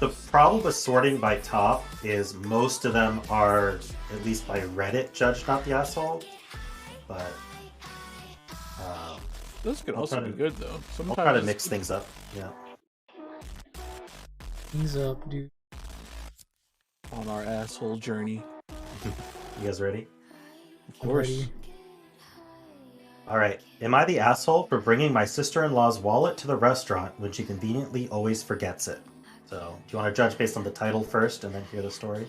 The problem with sorting by top is most of them are, at least by Reddit, judged not the asshole. But This could also be good though. I'll try to mix things up. Yeah. Things up, dude. On our asshole journey. You guys ready? Of course. Ready. Alright. Am I the asshole for bringing my sister-in-law's wallet to the restaurant when she conveniently always forgets it? So, do you want to judge based on the title first and then hear the story?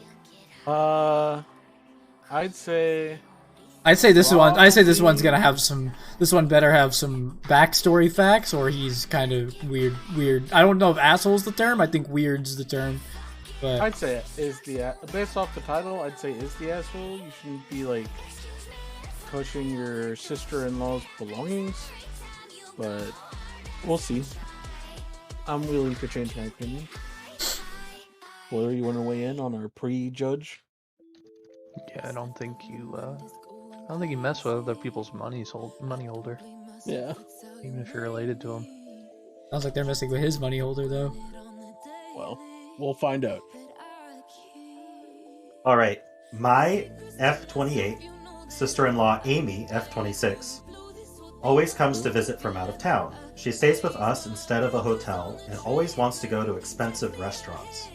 I'd say this one. I say this one's gonna have some. This one better have some backstory facts, or he's kind of weird. Weird. I don't know if "asshole's" the term. I think "weird's" the term. But I'd say based off the title. I'd say is the asshole. You shouldn't be like touching your sister-in-law's belongings. But we'll see. I'm willing to change my opinion. Boiler, you want to weigh in on our pre-judge? Yeah, I don't think you mess with other people's money holder. Yeah. Even if you're related to them. sounds like they're messing with his money holder, though. Well, we'll find out. Alright. My F28, sister-in-law Amy, F26, always comes to visit from out of town. She stays with us instead of a hotel and always wants to go to expensive restaurants.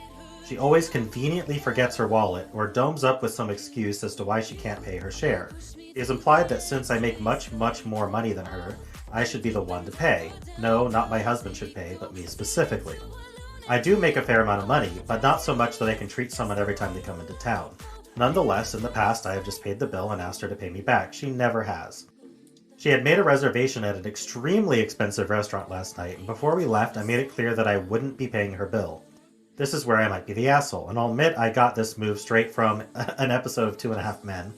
She always conveniently forgets her wallet or domes up with some excuse as to why she can't pay her share. It is implied that since I make much, much more money than her, I should be the one to pay. No, not my husband should pay, but me specifically. I do make a fair amount of money, but not so much that I can treat someone every time they come into town. Nonetheless, in the past I have just paid the bill and asked her to pay me back. She never has. She had made a reservation at an extremely expensive restaurant last night, and before we left I made it clear that I wouldn't be paying her bill. This is where I might be the asshole, and I'll admit I got this move straight from an episode of 2.5 Men.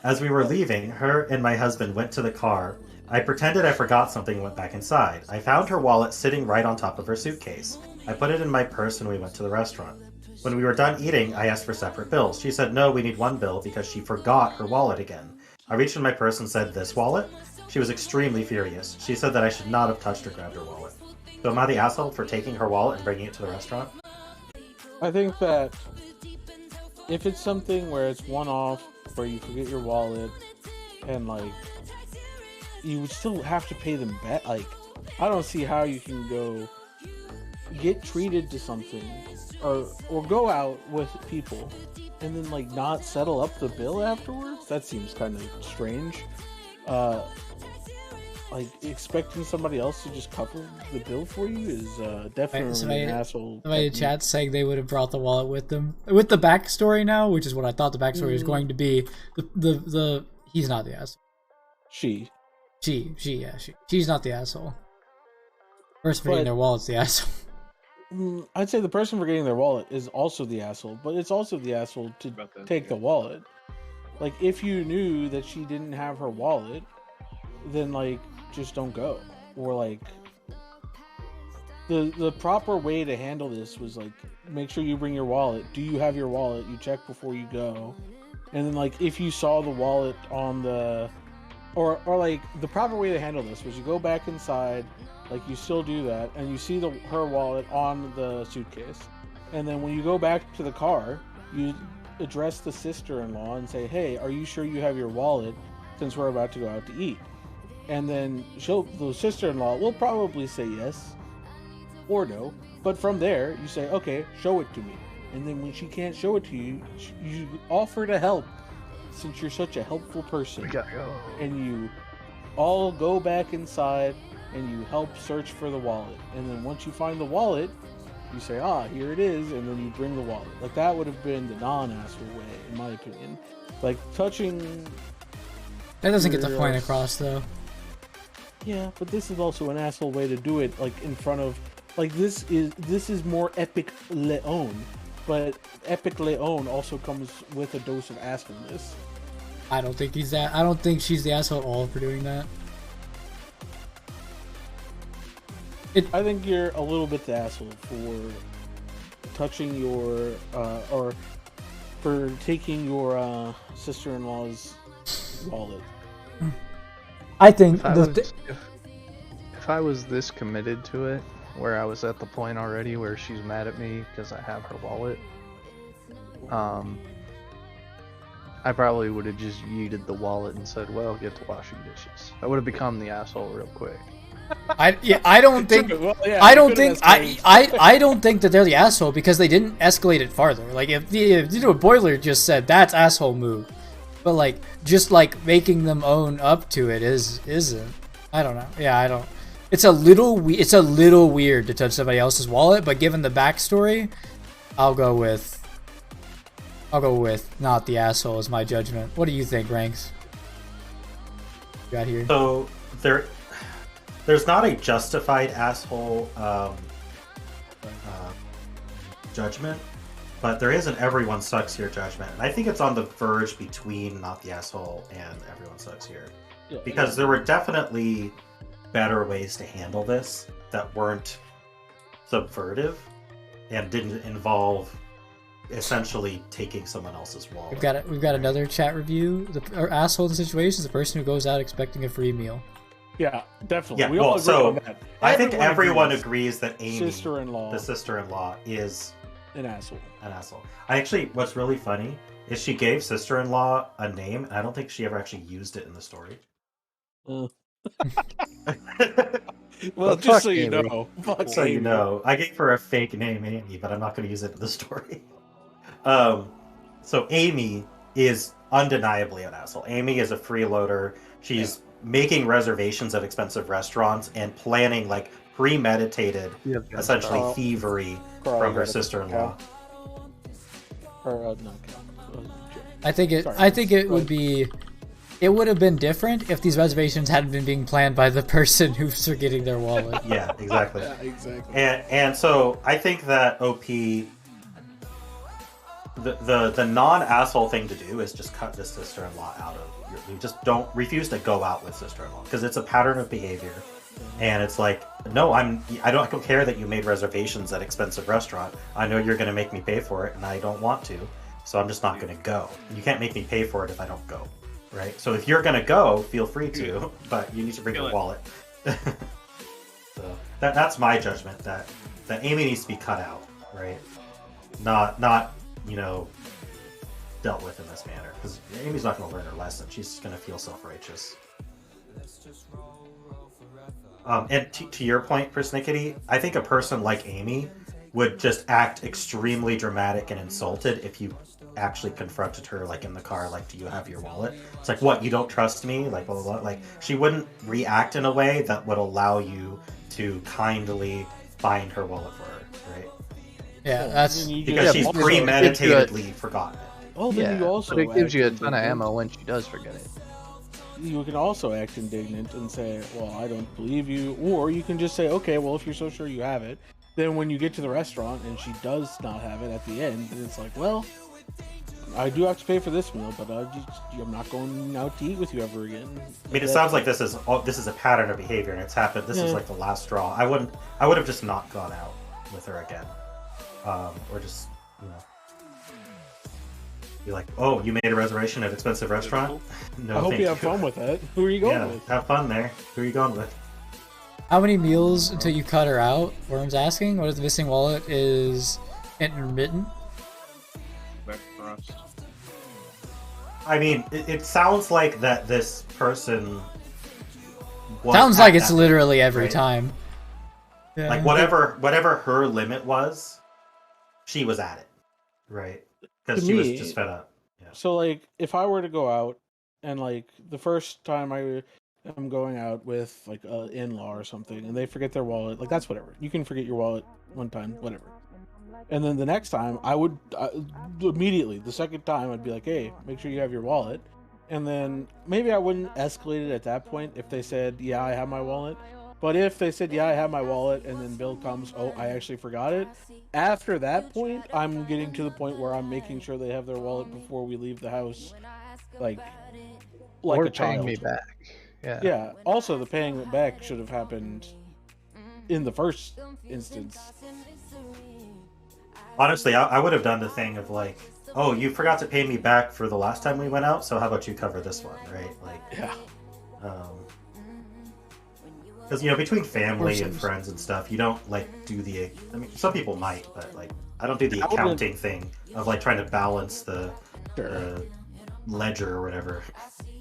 As we were leaving, her and my husband went to the car. I pretended I forgot something and went back inside. I found her wallet sitting right on top of her suitcase. I put it in my purse and we went to the restaurant. When we were done eating, I asked for separate bills. She said no, we need one bill because she forgot her wallet again. I reached in my purse and said, "This wallet?" She was extremely furious. She said that I should not have touched or grabbed her wallet. So am I the asshole for taking her wallet and bringing it to the restaurant? I think that if it's something where it's one-off, where you forget your wallet, and like you would still have to pay them back. Like, I don't see how you can go get treated to something or go out with people and then like not settle up the bill afterwards. That seems kind of strange. Like expecting somebody else to just cover the bill for you is definitely an asshole. Somebody in chat saying they would have brought the wallet with them. With the backstory now, which is what I thought the backstory was going to be. The he's not the asshole. She's not the asshole. Person forgetting their wallet's the asshole. I'd say the person forgetting their wallet is also the asshole, but it's also the asshole to take the wallet. Like, if you knew that she didn't have her wallet, then like just don't go. Or like the proper way to handle this was like make sure you bring your wallet. Do you have your wallet? You check before you go. And then like if you saw the wallet on the or like the proper way to handle this was you go back inside, like you still do that, and you see her wallet on the suitcase. And then when you go back to the car, you address the sister-in-law and say, "Hey, are you sure you have your wallet since we're about to go out to eat?" And then the sister-in-law will probably say yes or no. But from there, you say, "Okay, show it to me." And then when she can't show it to you, you offer to help, since you're such a helpful person. We gotta go. And you all go back inside and you help search for the wallet. And then once you find the wallet, you say, "Ah, here it is," and then you bring the wallet. Like, that would have been the non-asshole way, in my opinion. Like, touching... That doesn't get the point across, though. Yeah, but this is also an asshole way to do it, like, in front of... Like, this is more Epic Leon, but Epic Leon also comes with a dose of assholeness. I don't think he's that. I don't think she's the asshole at all for doing that. I think you're a little bit the asshole for touching your, or for taking your sister-in-law's wallet. I think if I was this committed to it, where I was at the point already where she's mad at me because I have her wallet, I probably would have just yeeted the wallet and said, "Well, get to washing dishes." I would have become the asshole real quick. I don't think Well, yeah, I you don't could've think escalated. I don't think that they're the asshole because they didn't escalate it farther. Like if Boiler just said that's asshole move, but like just like making them own up to it isn't. I don't know. Yeah, I don't. It's a little weird to touch somebody else's wallet, but given the backstory, I'll go with not the asshole as my judgment. What do you think, Ranks? Got here. So there's not a justified asshole judgment, but there is an everyone sucks here judgment, and I think it's on the verge between not the asshole and everyone sucks here, because there were definitely better ways to handle this that weren't subvertive and didn't involve essentially taking someone else's wallet. We've got another chat review. The asshole in the situation is the person who goes out expecting a free meal. Yeah, definitely. Yeah, We all agree on that. I think everyone agrees that Amy, the sister-in-law, is an asshole. What's really funny is she gave sister-in-law a name, and I don't think she ever actually used it in the story. Well, just so you know. So you know, I gave her a fake name, Amy, but I'm not going to use it in the story. So Amy is undeniably an asshole. Amy is a freeloader. She's making reservations at expensive restaurants and planning like premeditated, essentially thievery from her sister-in-law. I think it would have been different if these reservations hadn't been being planned by the person who's forgetting their wallet. Yeah, exactly. Yeah, exactly. And so I think that OP, the non-asshole thing to do is just cut this sister-in-law out of you just don't refuse to go out with sister-in-law because it's a pattern of behavior, and it's like, no, I don't care that you made reservations at expensive restaurant. I know you're going to make me pay for it, and I don't want to, so I'm just not going to go. You can't make me pay for it if I don't go, right? So if you're going to go, feel free to, but you need to bring your wallet. So that's my judgment, that Amy needs to be cut out, right? Not dealt with in this manner, because Amy's not going to learn her lesson. She's going to feel self-righteous. And to your point, Persnickety, I think a person like Amy would just act extremely dramatic and insulted if you actually confronted her, like in the car, like, do you have your wallet? It's like, what, you don't trust me? Like, blah, blah, blah. Like, she wouldn't react in a way that would allow you to kindly find her wallet for her, right? Yeah, that's because she's premeditatedly forgotten it. Well, then you also but it gives you a ton of ammo when she does forget it. You can also act indignant and say, well, I don't believe you. Or you can just say, okay, well, if you're so sure you have it, then when you get to the restaurant and she does not have it at the end, then it's like, well, I do have to pay for this meal, but I'm not going out to eat with you ever again. I mean, it sounds like this is a pattern of behavior, and it's happened. This is like the last straw. I would have just not gone out with her again, or just be like, oh, you made a reservation at an expensive restaurant? No, I hope you have fun with that. Who are you going with? Have fun there. Who are you going with? How many meals until you cut her out? Worm's asking. What if the missing wallet is intermittent? I mean, it sounds like that this person sounds like it's literally every time. Yeah. Like whatever her limit was, she was at it, right? Because she was just fed up. Yeah. So like, if I were to go out and like the first time I'm going out with like an in-law or something, and they forget their wallet, like that's whatever. You can forget your wallet one time, whatever. And then the next time, I would immediately, the second time, I'd be like, hey, make sure you have your wallet. And then maybe I wouldn't escalate it at that point if they said, yeah, I have my wallet. But if they said, yeah, I have my wallet, and then Bill comes, oh, I actually forgot it. After that point, I'm getting to the point where I'm making sure they have their wallet before we leave the house, like or a child. Paying me back. Yeah. Yeah. Also, the paying it back should have happened in the first instance. Honestly, I would have done the thing of like, oh, you forgot to pay me back for the last time we went out, so how about you cover this one, right? Like, yeah. Because, between family and Persons. friends and stuff, you don't, do the... I mean, some people might, but, I don't do the I wouldn't- accounting thing of, trying to balance the Sure. ledger or whatever.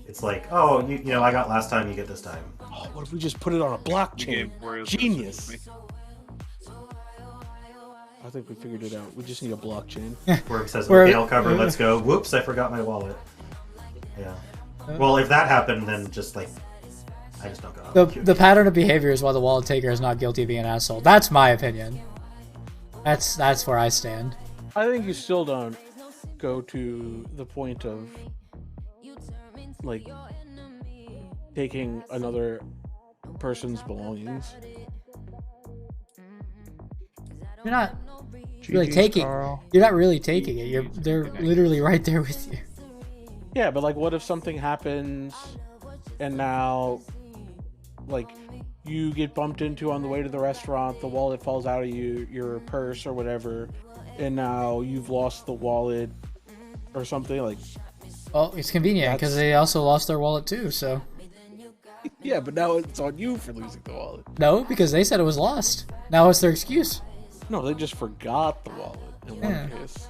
It's like, oh, I got last time, you get this time. Oh, what if we just put it on a blockchain? Genius. I think we figured it out. We just need a blockchain. Where it says, Where- okay, I'll cover, let's go. Whoops, I forgot my wallet. Yeah. Well, if that happened, then just, I just don't go. The pattern of behavior is why the wallet taker is not guilty of being an asshole. That's my opinion. That's where I stand. I think you still don't go to the point of taking another person's belongings. You're not really taking. You're not really taking it. They're literally right there with you. Yeah, but what if something happens and now you get bumped into on the way to the restaurant, the wallet falls out of your purse or whatever, and now you've lost the wallet or something Well, it's convenient because they also lost their wallet too. So yeah, but now it's on you for losing the wallet. no, because they said it was lost. Now it's their excuse. No, they just forgot the wallet in one case.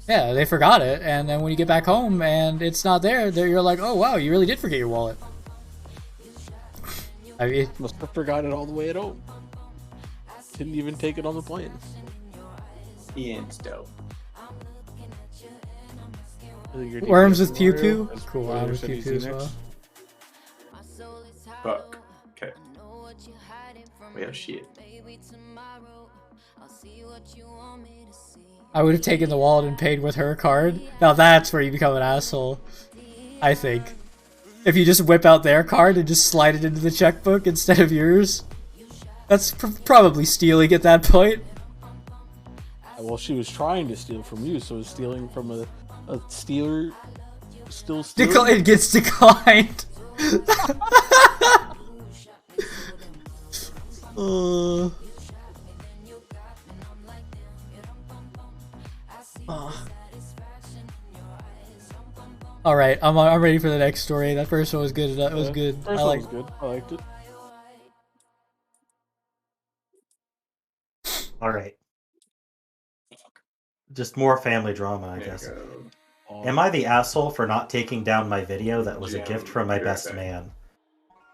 Yeah, they forgot it, and then when you get back home and it's not there, you're like, oh wow, you really did forget your wallet. I mean, Must have forgot it all the way at home. Didn't even take it on the plane. Ian's dope. worms with pew Mario, pew. as Cool, Mario worms with said pew he's pew as next. well. Fuck. Okay. Well, shit. I would have taken the wallet and paid with her card. Now that's where you become an asshole. I think. If you just whip out their card and just slide it into the checkbook instead of yours, that's probably stealing at that point. Well, she was trying to steal from you, so stealing from a stealer still stealing. It gets declined. All right, I'm ready for the next story. That first one was good. That was good. First I one like. was good. I liked it. All right. Just more family drama, I guess. Am I the asshole for not taking down my video that was a gift from my best man?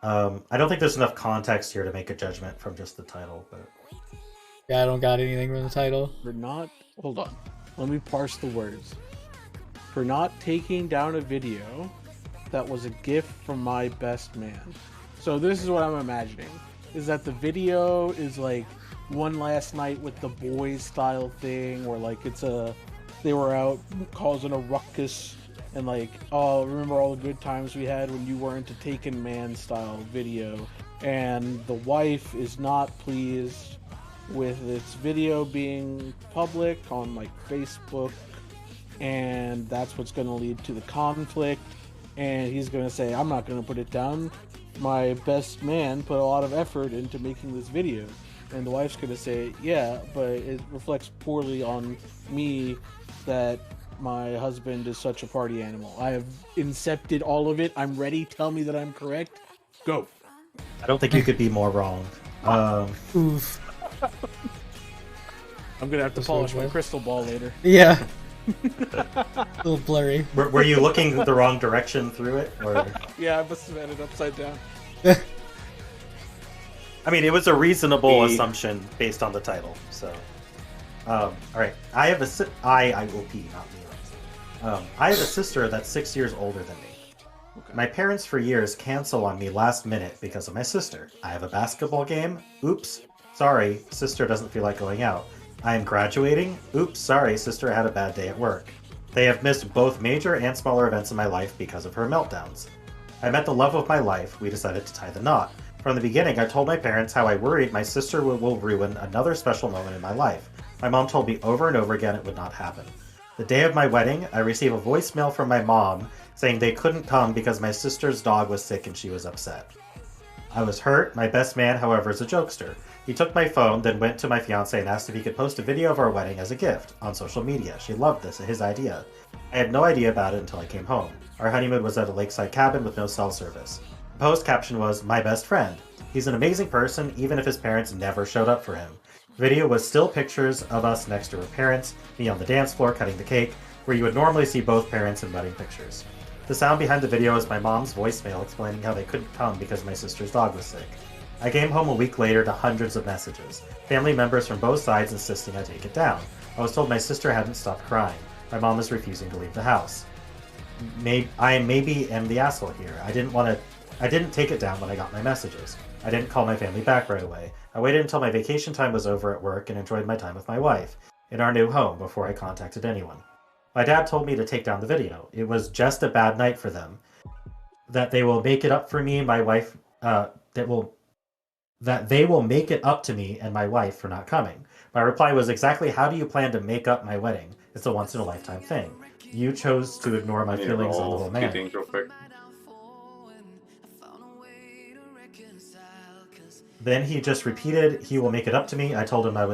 I don't think there's enough context here to make a judgment from just the title, but... Yeah, I don't got anything from the title. For not... Hold on. Let me parse the words. For not taking down a video that was a gift from my best man. So this is what I'm imagining. Is that the video is one last night with the boys style thing where they were out causing a ruckus and oh, remember all the good times we had when you weren't a taken man style video, and the wife is not pleased with this video being public on Facebook, and that's what's going to lead to the conflict, and he's going to say, I'm not going to put it down. My best man put a lot of effort into making this video. And the wife's going to say, yeah, but it reflects poorly on me that my husband is such a party animal. I have incepted all of it. I'm ready. Tell me that I'm correct. Go. I don't think you could be more wrong. Oof. I'm going to have to polish my crystal ball later. Yeah. A little blurry. Were you looking the wrong direction through it? Or... Yeah, I must have had it upside down. I mean, it was a reasonable assumption based on the title, so... all right. I have a... I will pee, not me. I have a sister that's 6 years older than me. Okay. My parents for years cancel on me last minute because of my sister. I have a basketball game. Oops. Sorry, sister doesn't feel like going out. I am graduating. Oops, sorry, sister had a bad day at work. They have missed both major and smaller events in my life because of her meltdowns. I met the love of my life. We decided to tie the knot. From the beginning, I told my parents how I worried my sister will ruin another special moment in my life. My mom told me over and over again it would not happen. The day of my wedding, I received a voicemail from my mom saying they couldn't come because my sister's dog was sick and she was upset. I was hurt. My best man, however, is a jokester. He took my phone, then went to my fiancée and asked if he could post a video of our wedding as a gift on social media. She loved this, his idea. I had no idea about it until I came home. Our honeymoon was at a lakeside cabin with no cell service. The post caption was, "My best friend." He's an amazing person, even if his parents never showed up for him. The video was still pictures of us next to her parents, me on the dance floor cutting the cake, where you would normally see both parents in wedding pictures. The sound behind the video is my mom's voicemail explaining how they couldn't come because my sister's dog was sick. I came home a week later to hundreds of messages, family members from both sides insisting I take it down. I was told my sister hadn't stopped crying. My mom is refusing to leave the house. I maybe am the asshole here. I didn't take it down when I got my messages. I didn't call my family back right away. I waited until my vacation time was over at work and enjoyed my time with my wife in our new home before I contacted anyone. My dad told me to take down the video. It was just a bad night for them. That they will make it up for me and my wife. That they will make it up to me and my wife for not coming. My reply was exactly, how do you plan to make up my wedding? It's a once-in-a-lifetime thing. You chose to ignore my feelings, a little man. Things real quick. Then he just repeated, he will make it up to me. I told him I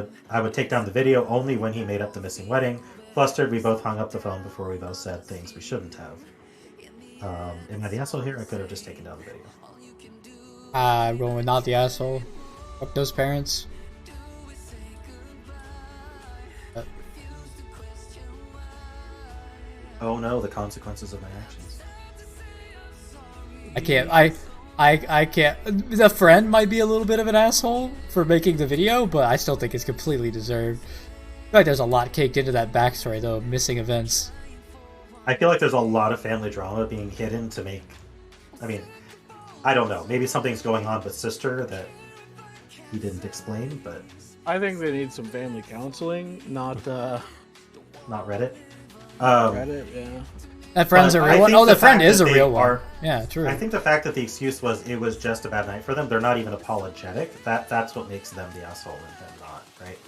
would take down the video only when he made up the missing wedding. Flustered, we both hung up the phone before we both said things we shouldn't have. Am I the asshole here? I could have just taken down the video. I'm going with not the asshole. Fuck those parents. Oh no, the consequences of my actions. I can't. I can't. The friend might be a little bit of an asshole for making the video, but I still think it's completely deserved. I feel like there's a lot caked into that backstory, though, of missing events. I feel like there's a lot of family drama being hidden to make... I mean, I don't know. Maybe something's going on with sister that he didn't explain, but... I think they need some family counseling, not Not Reddit. Reddit, yeah. That friend's a But real I one. think Oh, the the friend fact is a that real they one. are- Yeah, true. I think the fact that the excuse was it was just a bad night for them, they're not even apologetic. That's what makes them the asshole and them not, right?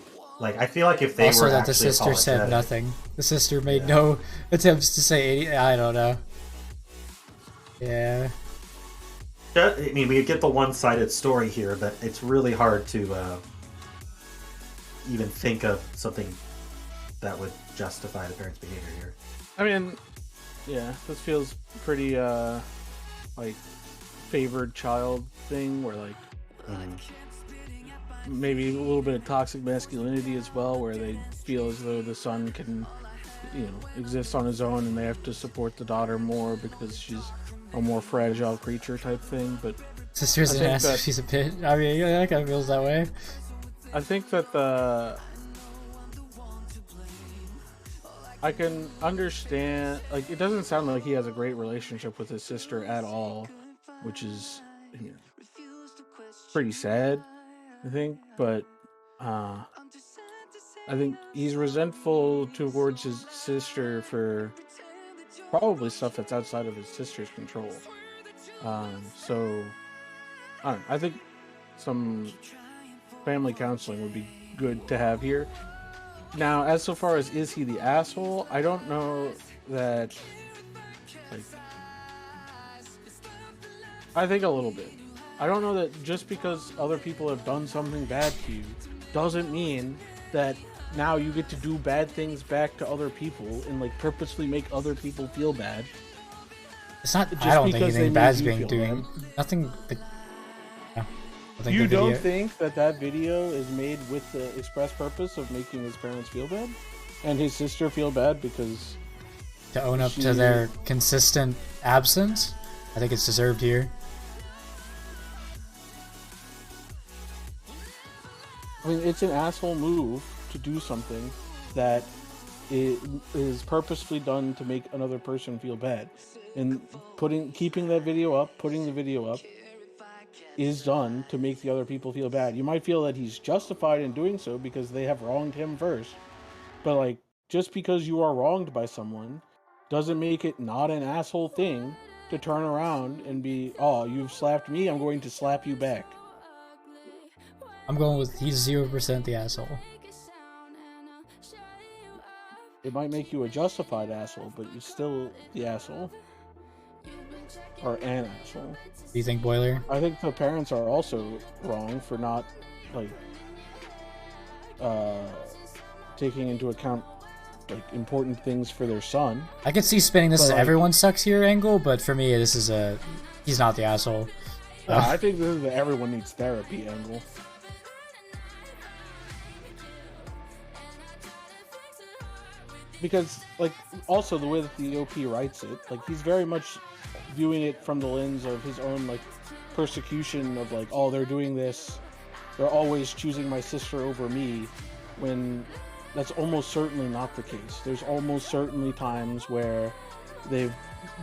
Like, I feel like if they Also, were that actually the sister said apologetic- nothing. The sister made no attempts to say any. I don't know. Yeah. I mean, we get the one-sided story here, but it's really hard to even think of something that would justify the parents' behavior here. I mean, yeah, this feels pretty like favored child thing, where like maybe a little bit of toxic masculinity as well, where they feel as though the son can, exist on his own, and they have to support the daughter more because she's a more fragile creature type thing. But Sister's I an think ass. that- She's a bitch. I mean, yeah, that kind of feels that way. I think that I can understand, like, it doesn't sound like he has a great relationship with his sister at all, which is pretty sad, I think, but I think he's resentful towards his sister for probably stuff that's outside of his sister's control. So, I don't know, I think some family counseling would be good to have here. Now, as so far as is he the asshole, I don't know that, like, I think a little bit. I don't know that just because other people have done something bad to you doesn't mean that now you get to do bad things back to other people and, like, purposely make other people feel bad. It's not. Just I don't think because anything they bad's made you being feel doing. Nothing. I think You the don't video- think that video is made with the express purpose of making his parents feel bad? And his sister feel bad because... to own up she- to their consistent absence? I think it's deserved here. I mean, it's an asshole move to do something that is purposefully done to make another person feel bad. And keeping that video up, putting the video up, is done to make the other people feel bad. You might feel that he's justified in doing so because they have wronged him first. But, like, just because you are wronged by someone doesn't make it not an asshole thing to turn around and be, oh, you've slapped me, I'm going to slap you back. I'm going with he's 0% the asshole. It might make you a justified asshole, but you're still the asshole. Or an asshole. Do you think, Boiler? I think the parents are also wrong for not, like, taking into account, like, important things for their son. I could see spinning this But, as like- everyone sucks here angle, but for me, this is he's not the asshole. I think this is the everyone needs therapy angle. Because, like, also the way that the OP writes it, like, he's very much viewing it from the lens of his own, like, persecution of, like, oh, they're doing this, they're always choosing my sister over me, when that's almost certainly not the case. There's almost certainly times where they've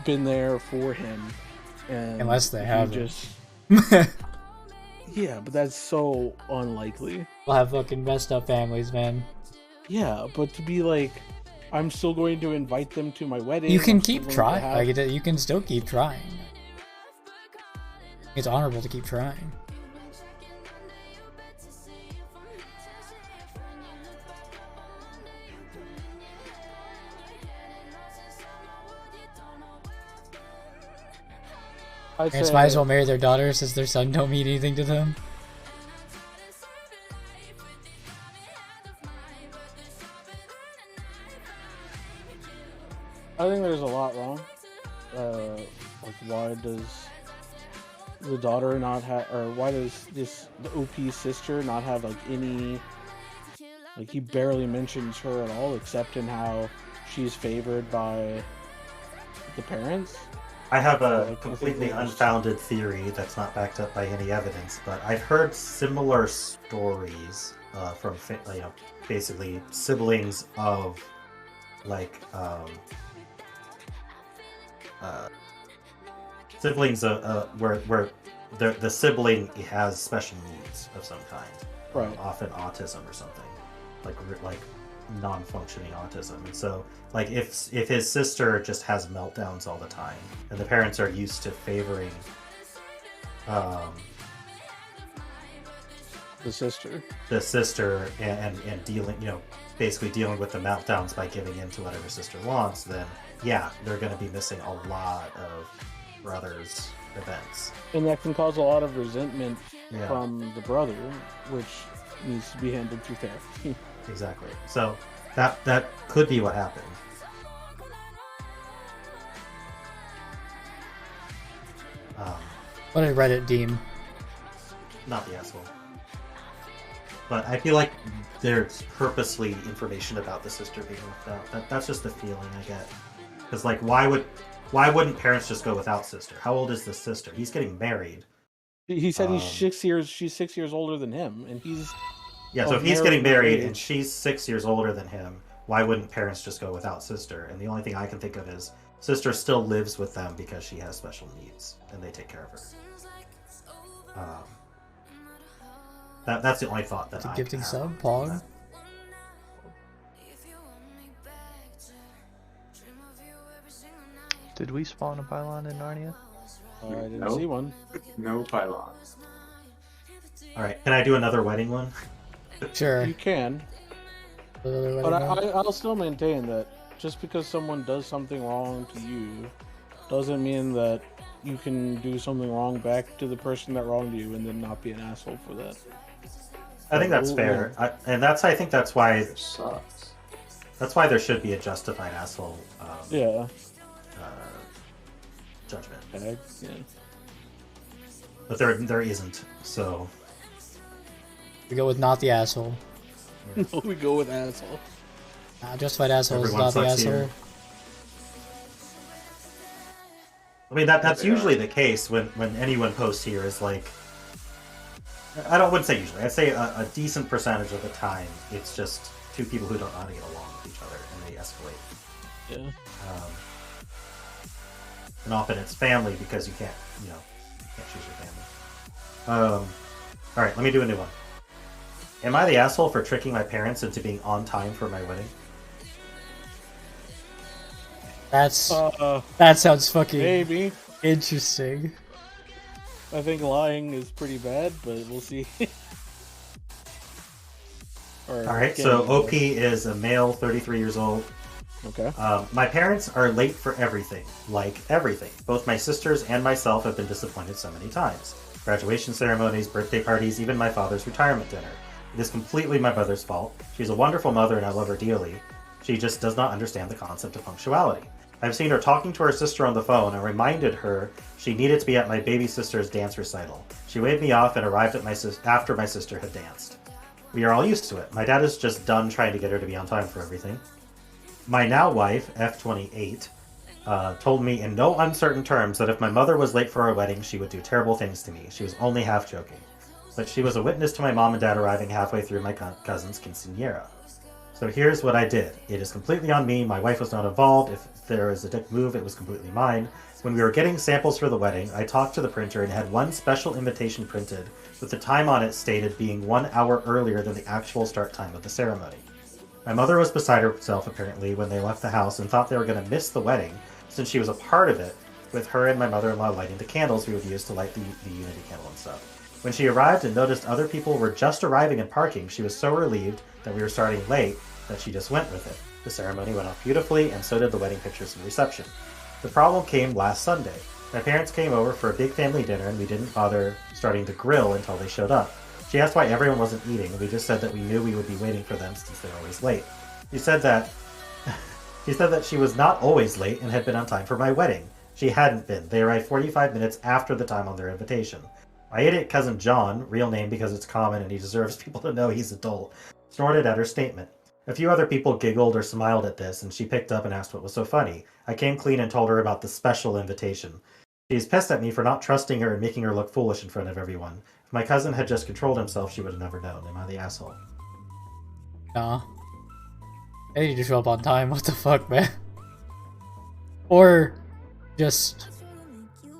been there for him, and Unless they have just yeah, but that's so unlikely. We'll have fucking messed up families, man. Yeah, but to be like, I'm still going to invite them to my wedding. You can I'm still keep going to trying. have- Like, you can still keep trying. It's honorable to keep trying. I'd Parents say- might as well marry their daughter since their son don't mean anything to them. I think there's a lot wrong. Like, why does the daughter not have, or why does the OP sister not have, like, any, like, he barely mentions her at all, except in how she's favored by the parents? I have a Like, completely I think there's- unfounded theory that's not backed up by any evidence, but I've heard similar stories from basically siblings of siblings where the sibling has special needs of some kind, Right. often autism or something, like non-functioning autism. And so, like, if his sister just has meltdowns all the time, and the parents are used to favoring The sister. the sister and dealing, basically dealing with the meltdowns by giving in to whatever sister wants, then yeah, they're going to be missing a lot of brothers' events. And that can cause a lot of resentment Yeah. from the brother, which needs to be handled through therapy. Exactly. So that could be what happened. What did Reddit deem? Not the asshole. But I feel like there's purposely information about the sister being left out. That's just the feeling I get. Because, like, why wouldn't parents just go without sister? How old is the sister? He's getting married. He said he's Um, 6 years. She's 6 years older than him, and he's Yeah, so of if he's getting married married and age. she's 6 years older than him, why wouldn't parents just go without sister? And the only thing I can think of is sister still lives with them because she has special needs and they take care of her. That's the only thought that It's a I gifting have sub, on Pog. that. Did we spawn a pylon in Narnia? I didn't Nope. see one. No pylons. All right, can I do another wedding one? Sure. You can, Another but wedding one? I'll still maintain that just because someone does something wrong to you, doesn't mean that you can do something wrong back to the person that wronged you and then not be an asshole for that. I think that's fair, I think that's why It sucks. there should be a justified asshole Yeah. judgment, Yeah. but there isn't. So We go with not the asshole. We go with asshole. Justified asshole is Everyone not the sucks asshole. here. I mean that's Yeah. usually the case when anyone posts here is like, wouldn't say usually. I'd say a decent percentage of the time it's just two people who don't know how to get along with each other and they escalate. Yeah. And often it's family because you can't choose your family. All right, let me do a new one. Am I the asshole for tricking my parents into being on time for my wedding? That sounds fucking Maybe. interesting. I think lying is pretty bad, but we'll see. All right, so OP is a male, 33 years old. Okay. My parents are late for everything, like everything. Both my sisters and myself have been disappointed so many times. Graduation ceremonies, birthday parties, even my father's retirement dinner. It is completely my mother's fault. She's a wonderful mother and I love her dearly. She just does not understand the concept of punctuality. I've seen her talking to her sister on the phone and reminded her she needed to be at my baby sister's dance recital. She waved me off and arrived at after my sister had danced. We are all used to it. My dad is just done trying to get her to be on time for everything. My now wife, F28, told me in no uncertain terms that if my mother was late for our wedding, she would do terrible things to me. She was only half joking. But she was a witness to my mom and dad arriving halfway through my cousin's quinceañera. So here's what I did. It is completely on me. My wife was not involved. If there was a dick move, it was completely mine. When we were getting samples for the wedding, I talked to the printer and had one special invitation printed with the time on it stated being 1 hour earlier than the actual start time of the ceremony. My mother was beside herself, apparently, when they left the house and thought they were going to miss the wedding, since she was a part of it, with her and my mother-in-law lighting the candles we would use to light the unity candle and stuff. When she arrived and noticed other people were just arriving and parking, she was so relieved that we were starting late that she just went with it. The ceremony went off beautifully, and so did the wedding pictures and reception. The problem came last Sunday. My parents came over for a big family dinner, and we didn't bother starting the grill until they showed up. She asked why everyone wasn't eating, and we just said that we knew we would be waiting for them since they're always late. She said that she was not always late and had been on time for my wedding. She hadn't been. They arrived 45 minutes after the time on their invitation. My idiot cousin John, real name because it's common and he deserves people to know he's adult, snorted at her statement. A few other people giggled or smiled at this, and she picked up and asked what was so funny. I came clean and told her about the special invitation. She's pissed at me for not trusting her and making her look foolish in front of everyone. If my cousin had just controlled himself, she would have never known. Am I the asshole? Nah. I need to show up on time. What the fuck, man? Or just...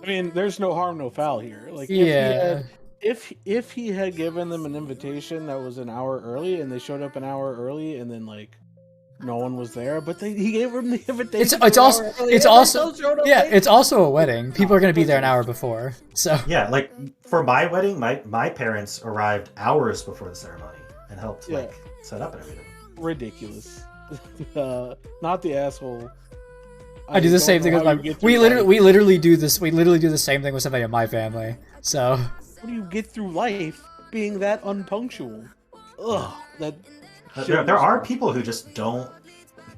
I mean, there's no harm, no foul here. Like, Yeah. if he had given them an invitation that was an hour early and they showed up an hour early and then like no one was there, but he gave them the invitation. It's also a wedding. People are gonna be there an hour before. So yeah, like for my wedding, my parents arrived hours before the ceremony and helped like set up and everything. Ridiculous. Not the asshole. I do the same thing with my. We literally do this. We literally do the same thing with somebody in my family. So. How do you get through life being that unpunctual? Ugh. There are people who just don't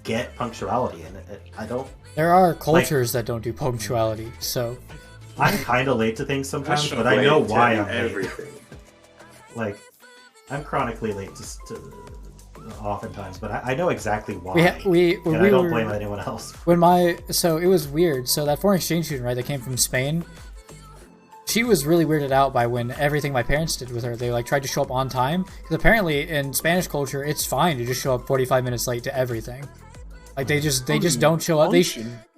get punctuality, and I don't. There are cultures that don't do punctuality, so. I'm kind of late to things sometimes, but I know why I'm everything. late. Like, I'm chronically late to oftentimes, but I know exactly why. And I don't blame anyone else. So it was weird. So that foreign exchange student, right, that came from Spain, she was really weirded out by when everything my parents did with her. They like tried to show up on time because apparently in Spanish culture it's fine to just show up 45 minutes late to everything. Like they just don't show up.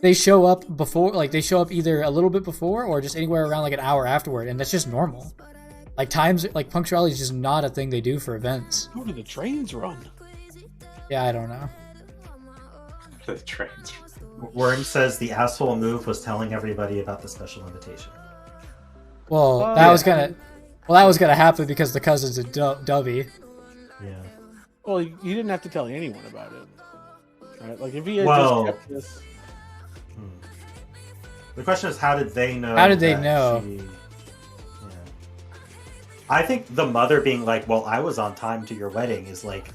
They show up before, like they show up either a little bit before or just anywhere around like an hour afterward, and that's just normal. Like punctuality is just not a thing they do for events. How do the trains run? Yeah, I don't know. The trains. Worm says the asshole move was telling everybody about the special invitation. Well, that was gonna happen because the cousin's a dubby. Yeah. Well, you didn't have to tell anyone about it. Right? Like if he had just kept this. The question is, how did they know? How did they know? I think the mother being like, "Well, I was on time to your wedding," is like,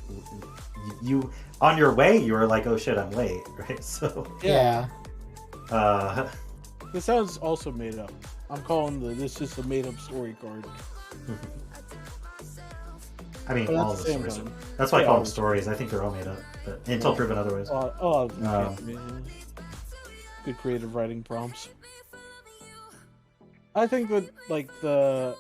you on your way, you were like, "Oh shit, I'm late," right? So yeah. This sounds also made up. I'm calling this is a made up story card. I mean, all the stories. That's why I call them stories. I think they're all made up, but until proven otherwise. Man. Good creative writing prompts. I think that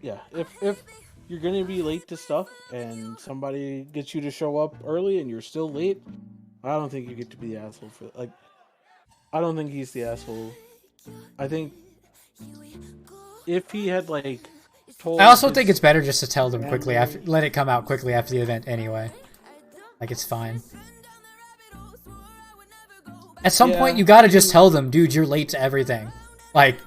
if you're gonna be late to stuff and somebody gets you to show up early and you're still late, I don't think you get to be the asshole for I don't think he's the asshole. I think if he had told. I also think it's better just to tell them quickly let it come out quickly after the event anyway. Like it's fine. At some point, you gotta just tell them, dude, you're late to everything. Like.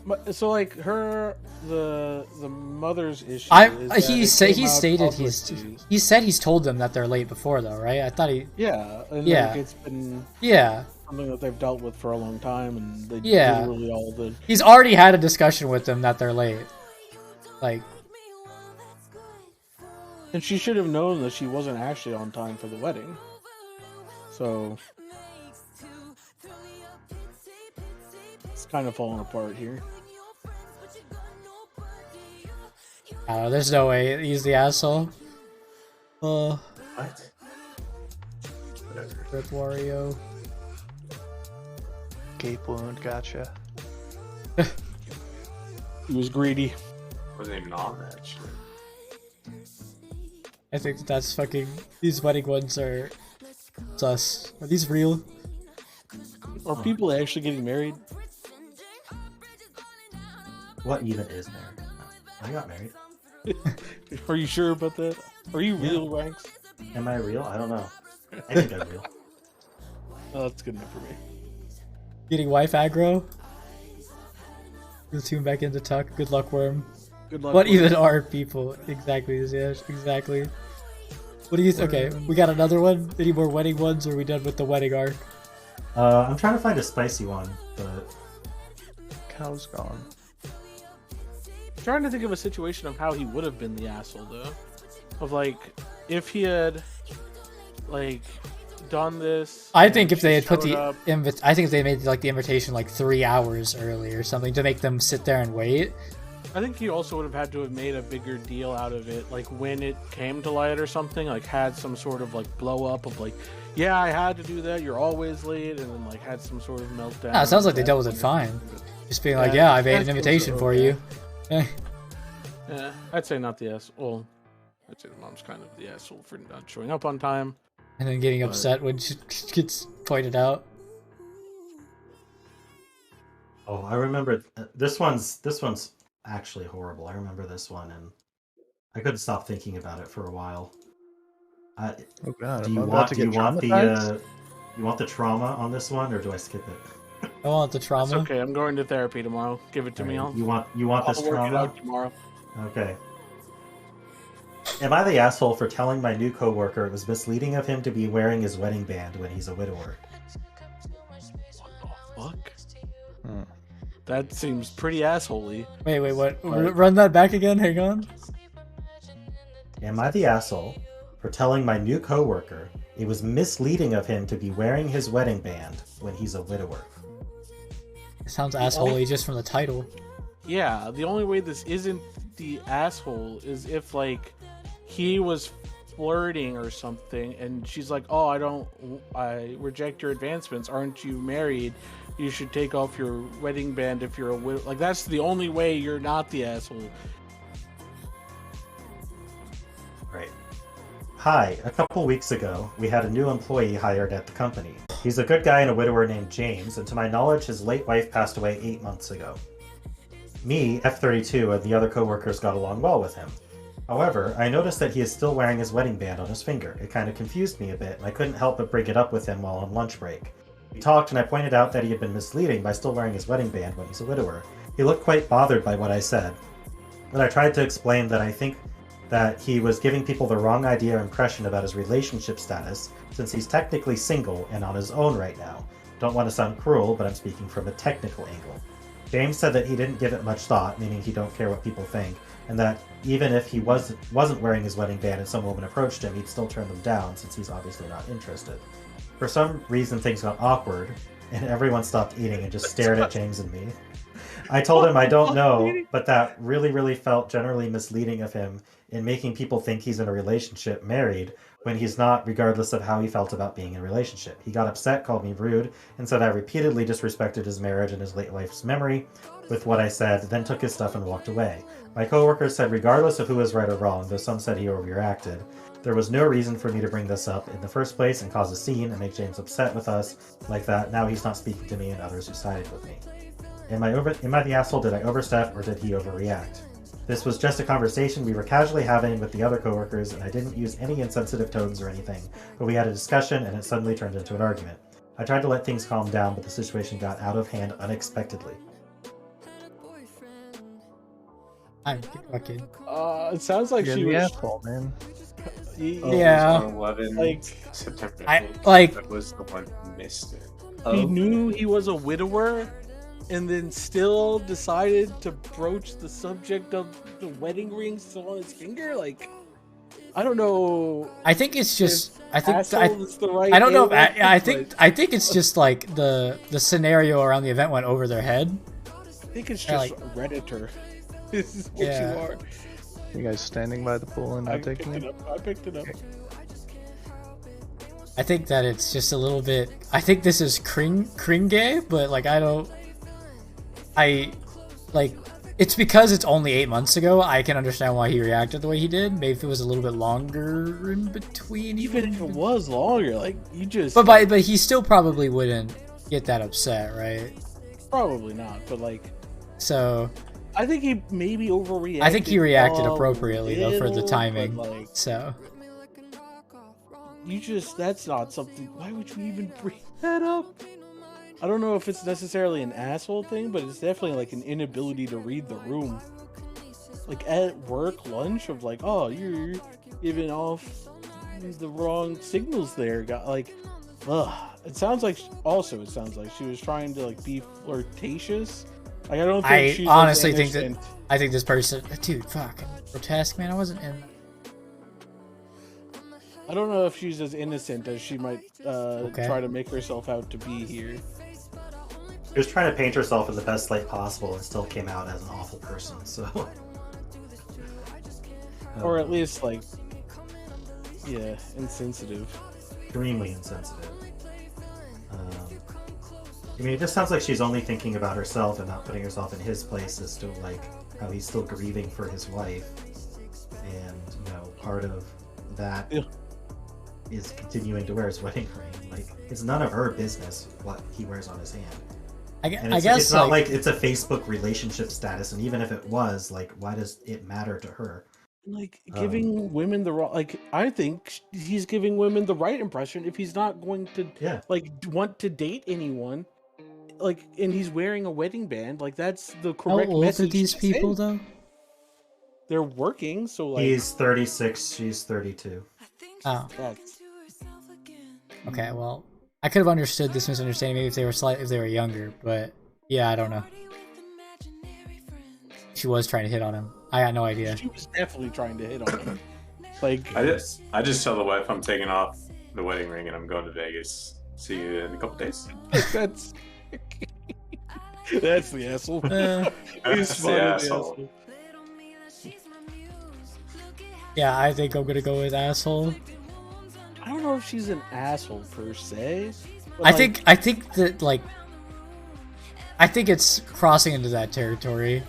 But, so like the mother's issue. He stated he said he's told them that they're late before though, right? I thought he. Yeah, and Yeah. like it's been Yeah. something that they've dealt with for a long time, and they Yeah. literally all the. He's already had a discussion with them that they're late. Like. And she should have known that she wasn't actually on time for the wedding. So it's kind of falling apart here. There's no way he's the asshole. What? Rip Wario. Gape wound, gotcha. He was greedy. Wasn't even on that shit. I think that's fucking. These wedding ones are sus. Are these real? Are people actually getting married? What even is married? I got married. Are you sure about that? Are you real, Ranks? Am I real? I don't know. I think I'm real. Oh, that's good enough for me. Getting wife aggro? You'll tune back into Tuck. Good luck, Worm. Good luck. What Worm. even are people? Exactly, Zash. Exactly. What do you okay, we got another one? Any more wedding ones, or are we done with the wedding arc? I'm trying to find a spicy one, but Cow's gone. I'm trying to think of a situation of how he would have been the asshole, though. Of like, if he had, like, done this. I think if they had put showed the up- I think if they made like the invitation like 3 hours early or something to make them sit there and wait. I think he also would have had to have made a bigger deal out of it, like when it came to light or something, like had some sort of like blow up of like, yeah, I had to do that, you're always late, and then like had some sort of meltdown. Nah, it sounds like they dealt with it fine. Just being like, yeah, I made an invitation for you. Eh. Yeah, I'd say not the asshole. Well, I'd say the mom's kind of the asshole for not showing up on time. And then getting upset when she gets pointed out. oh, I remember this one's actually horrible. I remember this one, and I couldn't stop thinking about it for a while. Oh god, Do you I'm about want to do you get want traumatized? you want the trauma on this one, or do I skip it? I want the It's trauma. okay, I'm going to therapy tomorrow. Give it to me. Alright, I'll you want this work it trauma? out tomorrow. Okay. Am I the asshole for telling my new coworker it was misleading of him to be wearing his wedding band when he's a widower? What the fuck? Hmm. That seems pretty assholey. Wait, what? Run that back again. Hang on. Am I the asshole for telling my new coworker it was misleading of him to be wearing his wedding band when he's a widower? It sounds assholey just from the title. Yeah, the only way this isn't the asshole is if like he was flirting or something and she's like, oh, I reject your advancements, aren't you married, you should take off your wedding band if you're a widow. Like that's the only way you're not the asshole. Right. Hi, a couple weeks ago, we had a new employee hired at the company. He's a good guy and a widower named James, and to my knowledge, his late wife passed away 8 months ago. Me, F32, and the other coworkers got along well with him. However, I noticed that he is still wearing his wedding band on his finger. It kind of confused me a bit, and I couldn't help but bring it up with him while on lunch break. We talked, and I pointed out that he had been misleading by still wearing his wedding band when he's a widower. He looked quite bothered by what I said, but I tried to explain that I think that he was giving people the wrong idea or impression about his relationship status, since he's technically single and on his own right now. Don't want to sound cruel, but I'm speaking from a technical angle. James said that he didn't give it much thought, meaning he don't care what people think, and that even if he wasn't wearing his wedding band and some woman approached him, he'd still turn them down since he's obviously not interested. For some reason, things got awkward, and everyone stopped eating and just stared at James and me. I told him I don't know, but that really felt generally misleading of him in making people think he's in a relationship, married, when he's not, regardless of how he felt about being in a relationship. He got upset, called me rude, and said I repeatedly disrespected his marriage and his late wife's memory with what I said, then took his stuff and walked away. My coworkers said regardless of who was right or wrong, though some said he overreacted, there was no reason for me to bring this up in the first place and cause a scene and make James upset with us like that. Now he's not speaking to me and others who sided with me. Am I the asshole? Did I overstep or did he overreact? This was just a conversation we were casually having with the other coworkers, and I didn't use any insensitive tones or anything, but we had a discussion and it suddenly turned into an argument. I tried to let things calm down, but the situation got out of hand unexpectedly. I'm fucking. It sounds like You're she the was. asshole, man. Yeah. 11, Like, September. I 8th. like. That was the one who missed it. he knew he was a widower, and then still decided to broach the subject of the wedding ring still on his finger. Like, I don't know. I think it's just. I think. Asshole is the right. I don't know. If, name, I but think it's just like the scenario around the event went over their head. I think it's Or, just Redditor. This is what Yeah. you are. You guys standing by the pool and I not picked taking it it? up. I picked it up. I think that it's just a little bit. I think this is cringe, but like I don't. I like. It's because it's only 8 months ago. I can understand why he reacted the way he did. Maybe if it was a little bit longer in between, Even if it was longer, like you just. But he still probably wouldn't get that upset, right? Probably not, but like So I think he maybe overreacted. I think he reacted a appropriately though for the little, timing. but, like, So that's not something. Why would you even bring that up? I don't know if it's necessarily an asshole thing, but it's definitely like an inability to read the room. Like at work lunch of like, oh, you're giving off the wrong signals there. Got like, ugh. It sounds like she was trying to like be flirtatious. Like I don't think I she's honestly like, think that innocent. I think this person, dude, fucking grotesque, man. I wasn't in. I don't know if she's as innocent as she might Okay. try to make herself out to be here. She was trying to paint herself in the best light possible and still came out as an awful person, so. Or at least like, yeah, insensitive. Extremely insensitive. I mean, it just sounds like she's only thinking about herself and not putting herself in his place as to like how he's still grieving for his wife, and you know, part of that Yeah. is continuing to wear his wedding ring. Like, it's none of her business what he wears on his hand. And I guess it's not like it's a Facebook relationship status, and even if it was, like, why does it matter to her? Like giving women the wrong. Like I think he's giving women the right impression if he's not going to Yeah. like want to date anyone. Like, and he's wearing a wedding band. Like that's the how correct old are message. these to people send. though? They're working, so like He's 36, she's 32. Oh, that's okay. Well, I could have understood this misunderstanding maybe if they were younger, but yeah, I don't know. She was trying to hit on him. I got no idea. she was definitely trying to hit on him. Like I just tell the wife I'm taking off the wedding ring and I'm going to Vegas. See you in a couple days. that's that's the asshole. He's That's fun, the the asshole. Yeah, I think I'm gonna go with asshole. I don't know if she's an asshole per se. but, I like, think that like I think it's crossing into that territory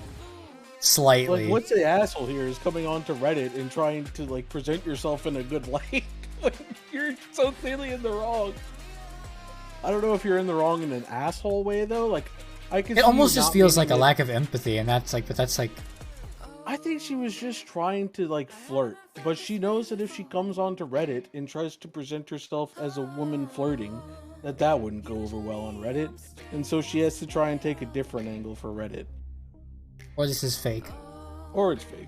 slightly. like what's the asshole here is coming onto Reddit and trying to like present yourself in a good light. Like, you're so clearly in the wrong. I don't know if you're in the wrong in an asshole way though. Like I can. It see almost you just not feels like a meaning it. lack of empathy, and that's like, but that's like, I think she was just trying to like flirt, but she knows that if she comes onto Reddit and tries to present herself as a woman flirting, that wouldn't go over well on Reddit, and so she has to try and take a different angle for Reddit. or this is fake. Or it's fake.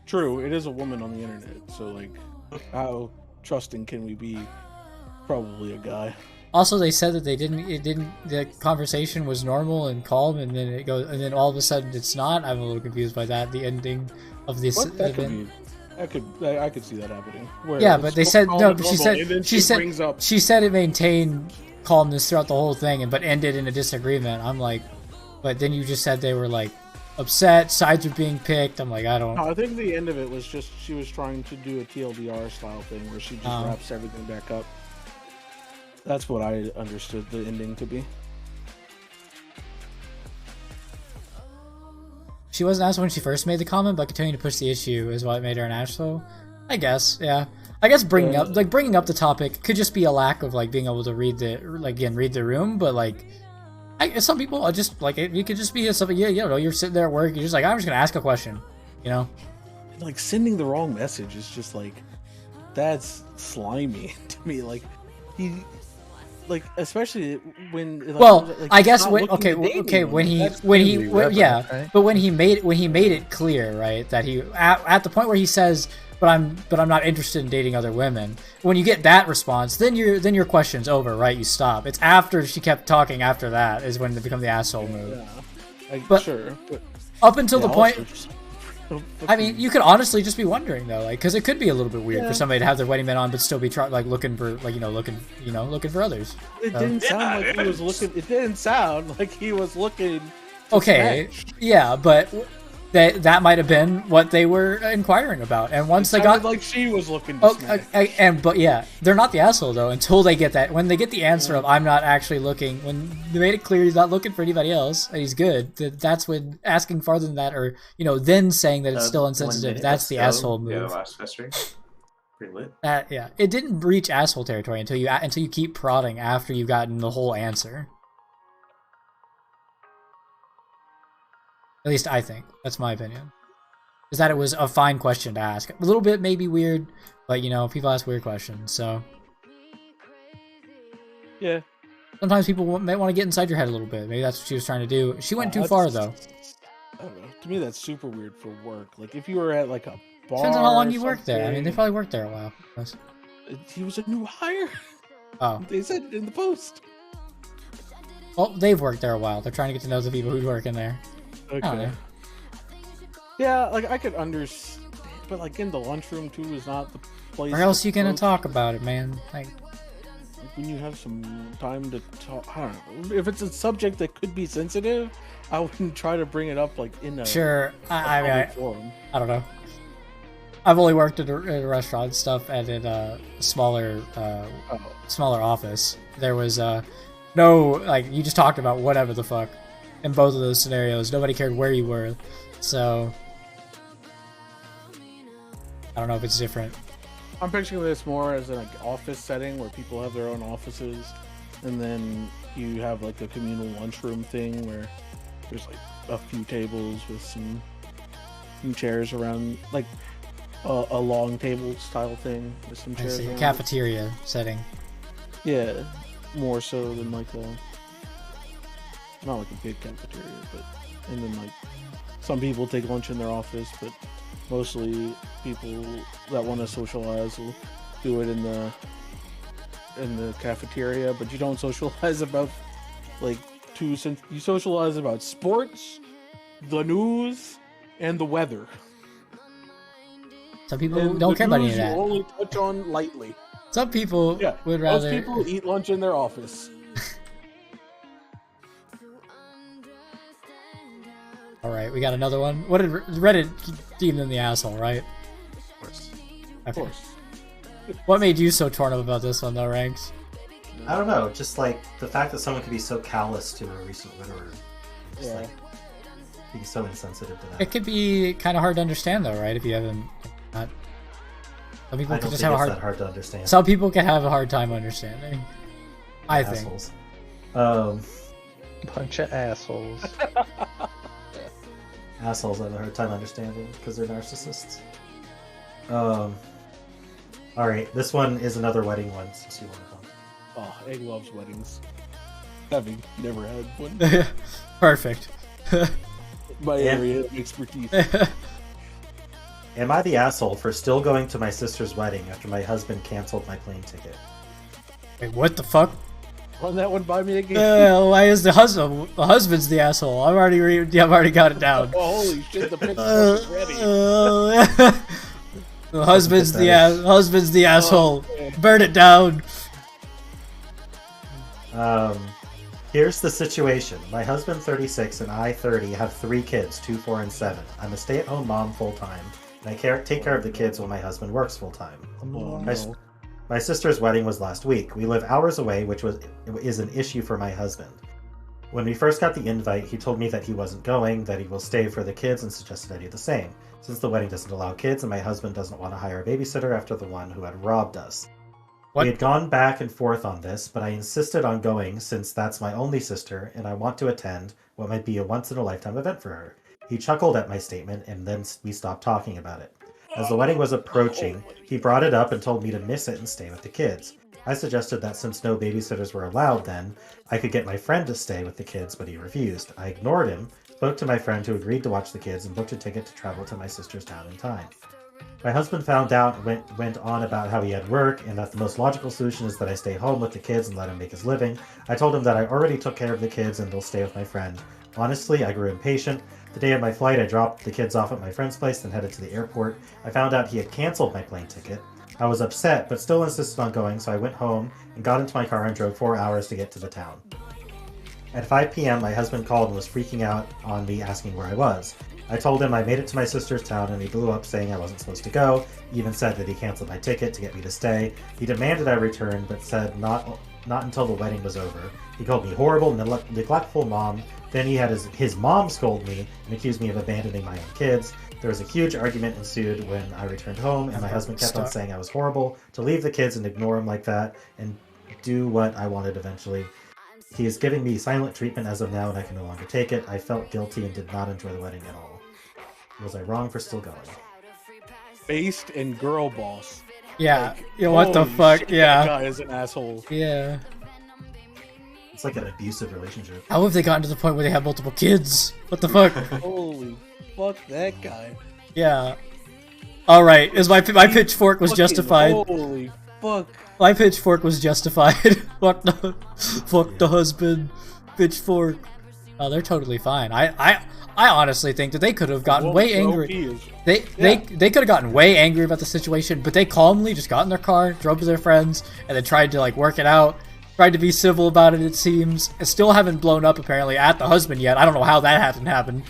True, it is a woman on the internet, so like, how trusting can we be? Probably a guy. Also, they said that the conversation was normal and calm, and then and then all of a sudden it's not. I'm a little confused by that. The ending of this What? That could event. be. I could see that happening. Where Yeah, it's but they said calm no. and But she normal, and then said brings up she said it maintained calmness throughout the whole thing, but ended in a disagreement. I'm like, but then you just said they were like upset, sides were being picked. I'm like, I don't. No, I think the end of it was just she was trying to do a TLDR style thing where she just Oh. wraps everything back up. That's what I understood the ending to be. She was an asshole when she first made the comment, but continuing to push the issue is what made her an asshole. I guess, yeah. I guess bringing up the topic could just be a lack of like being able to read the room, but like, some people are just like you could just be something. Yeah, you know, you're sitting there at work, you're just like, I'm just gonna ask a question, you know. Like sending the wrong like especially when it, like, Well, like, I he's guess not when looking to date okay anyone. when he That's when he crazy when, weapon, yeah, right? but when he made it clear, right, that he at the point where he says, but I'm not interested in dating other women. When you get that response, then your question's over, right? You stop. It's after she kept talking after that is when it becomes the asshole move. Yeah, like, But- sure. But Up until yeah, the point. also just, I mean, you could honestly just be wondering though, like, because it could be a little bit weird Yeah. for somebody to have their wedding band on, but still be looking for looking for others. it So- didn't sound Yeah, like he was looking. It didn't sound like he was looking. to Okay, smash. yeah, but that might have been what they were inquiring about, and once they Sounded got like she was looking. To oh, smash. but yeah, they're not the asshole though until they get that. When they get the answer of I'm not actually looking, when they made it clear he's not looking for anybody else and he's good, that's when asking farther than that, or then saying that it's still 1 insensitive. minute, That's let's the go. asshole Yeah, the move. last mystery. Pretty lit. Yeah, it didn't reach asshole territory until you keep prodding after you've gotten the whole answer. At least I think that's my opinion. Is that it was a fine question to ask. A little bit maybe weird, but people ask weird questions, so Yeah. sometimes people might want to get inside your head a little bit. Maybe that's what she was trying to do. She went too far though. I don't know. To me, that's super weird for work. Like if you were at like a bar. Depends on how long or you worked there. I mean, they something, probably worked there a while. he was a new hire. Oh, They said it in the post. well, they've worked there a while. They're trying to get to know the people who work in there. I don't know. Yeah, like I could understand, but like in the lunchroom too is not the place. Or else to you gonna go. talk about it, man. Like, When you have some time to talk. I don't know. If it's a subject that could be sensitive, I wouldn't try to bring it up like in a sure. I mean, public forum. I don't know. I've only worked at a restaurant and stuff, and in a smaller office. There was no, like, you just talked about whatever the fuck in both of those scenarios. Nobody cared where you were, so I don't know if it's different. I'm picturing this more as an like, office setting where people have their own offices, and then you have like a communal lunchroom thing where there's like a few tables with some chairs around, like a long table style thing with some I chairs. see. around it. Cafeteria setting. Yeah, more so than like not like a big cafeteria, but and then like some people take lunch in their office, but mostly people that want to socialize will do it in the cafeteria. But you don't socialize about like you socialize about sports, the news, and the weather. Some people And don't the care about any of news you that. only touch on lightly. Some people Yeah, would most rather. people eat lunch in their office. All right, we got another one. What did Reddit deem them the asshole, right? Of course. Of Okay. course. What made you so torn up about this one, though, Ranks? I don't know, just like the fact that someone could be so callous to a recent winner, just Yeah. like being so insensitive to that. It could be kind of hard to understand, though, right? If you haven't, not. Some people I can don't just think have a it's hard. that hard to understand. Some people can have a hard time understanding. I think. Assholes. Bunch of assholes. Assholes have a hard time understanding because they're narcissists. Alright, this one is another wedding one, since you want one. Oh, Egg loves weddings. Having never had one. Perfect. My Yeah. area of expertise. Am I the asshole for still going to my sister's wedding after my husband canceled my plane ticket? Wait, what the fuck? Run that one by me again. Why is the husband's the asshole? I've already got it down. Oh, holy shit, the picture wasn't ready. The husband's the asshole. man. Burn it down. Here's the situation. My husband, 36, and I, 30, have 3 kids, 2, 4, and 7. I'm a stay-at-home mom full-time, and I take care of the kids while my husband works full-time. Oh, My, no. my sister's wedding was last week. We live hours away, which is an issue for my husband. When we first got the invite, he told me that he wasn't going, that he will stay for the kids, and suggested I do the same, since the wedding doesn't allow kids and my husband doesn't want to hire a babysitter after the one who had robbed us. What? We had gone back and forth on this, but I insisted on going since that's my only sister and I want to attend what might be a once-in-a-lifetime event for her. He chuckled at my statement and then we stopped talking about it. As the wedding was approaching, he brought it up and told me to miss it and stay with the kids. I suggested that since no babysitters were allowed then, I could get my friend to stay with the kids, but he refused. I ignored him, spoke to my friend who agreed to watch the kids, and booked a ticket to travel to my sister's town in time. My husband found out and went on about how he had work and that the most logical solution is that I stay home with the kids and let him make his living. I told him that I already took care of the kids and they'll stay with my friend. Honestly, I grew impatient. The day of my flight, I dropped the kids off at my friend's place and headed to the airport. I found out he had canceled my plane ticket. I was upset, but still insisted on going, so I went home and got into my car and drove 4 hours to get to the town. At 5 p.m., my husband called and was freaking out on me, asking where I was. I told him I made it to my sister's town, and he blew up saying I wasn't supposed to go. He even said that he canceled my ticket to get me to stay. He demanded I return, but said not until the wedding was over. He called me horrible, neglectful mom. Then he had his mom scold me and accused me of abandoning my own kids. There was a huge argument ensued when I returned home, and my husband kept on saying I was horrible, to leave the kids and ignore them like that, and do what I wanted eventually. He is giving me silent treatment as of now, and I can no longer take it. I felt guilty and did not enjoy the wedding at all. Was I wrong for still going? Based and girl boss. Yeah. Like, Yeah. What the holy fuck? shit, Yeah. That guy is an asshole. Yeah. It's like an abusive relationship. How have they gotten to the point where they have multiple kids? What the fuck? Holy fuck that guy. Yeah. All right. Is my pitchfork was justified? Holy fuck. My pitchfork was justified. Fuck the husband. Pitchfork. Oh, they're totally fine. I honestly think that they could have gotten way angry. They could have gotten way angry about the situation, but they calmly just got in their car, drove to their friends, and then tried to like work it out. Tried to be civil about it. It seems. And still haven't blown up apparently at the husband yet. I don't know how that hasn't happened.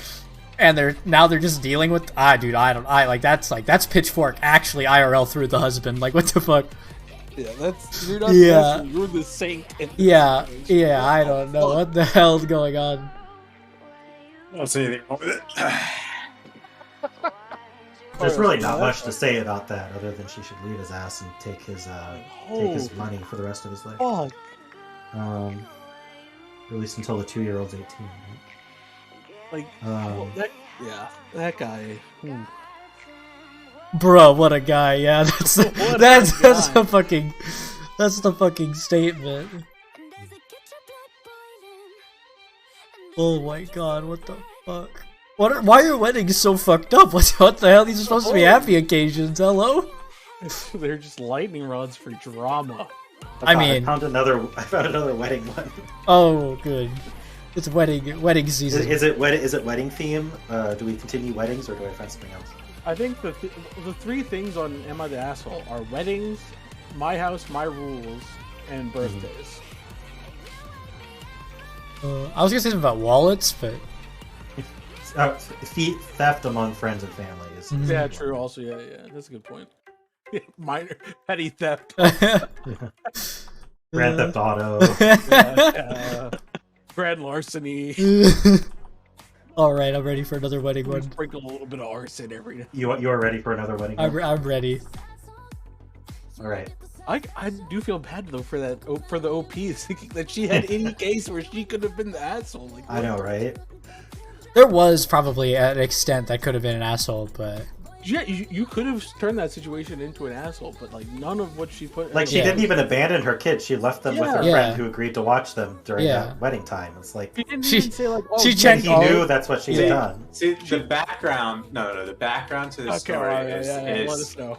And they're just dealing with that's pitchfork actually IRL through the husband. Like what the fuck? Yeah, you're not special, you're the saint. Yeah, I don't know what the hell's going on. I don't see anything wrong with it. There's really not much to say about that other than she should leave his ass and take his money for the rest of his life. Oh. At least until the 2-year-old's 18. Right? Like, that guy. Bro, what a guy! Yeah, that's the fucking statement. Oh my god, what the fuck? Why are weddings so fucked up? What the hell? These are supposed to be happy occasions. Hello? They're just lightning rods for drama. I found another wedding one. Oh, good. It's wedding season. Is it wedding theme? Do we continue weddings or do I find something else? I think the three things on Am I the Asshole are weddings, my house, my rules, and birthdays. I was gonna say something about wallets, but theft among friends and family is. Yeah, true. Also, yeah, that's a good point. Minor petty theft. Grand Theft Auto. Grand larceny. All right, I'm ready for another wedding one. Sprinkle a little bit of arson every now. You are ready for another wedding one? I'm ready. All right. I do feel bad though for the OPs thinking that she had any case where she could have been the asshole. Like, I know, right? There was probably an extent that could have been an asshole, but yeah, you could have turned that situation into an asshole, but like none of what she put. Like she didn't even abandon her kids. She left them with her friend who agreed to watch them during that wedding time. It's like she didn't even say like, oh, she checked. He knew that's what she had done. See the background. No, the background to the story let us know.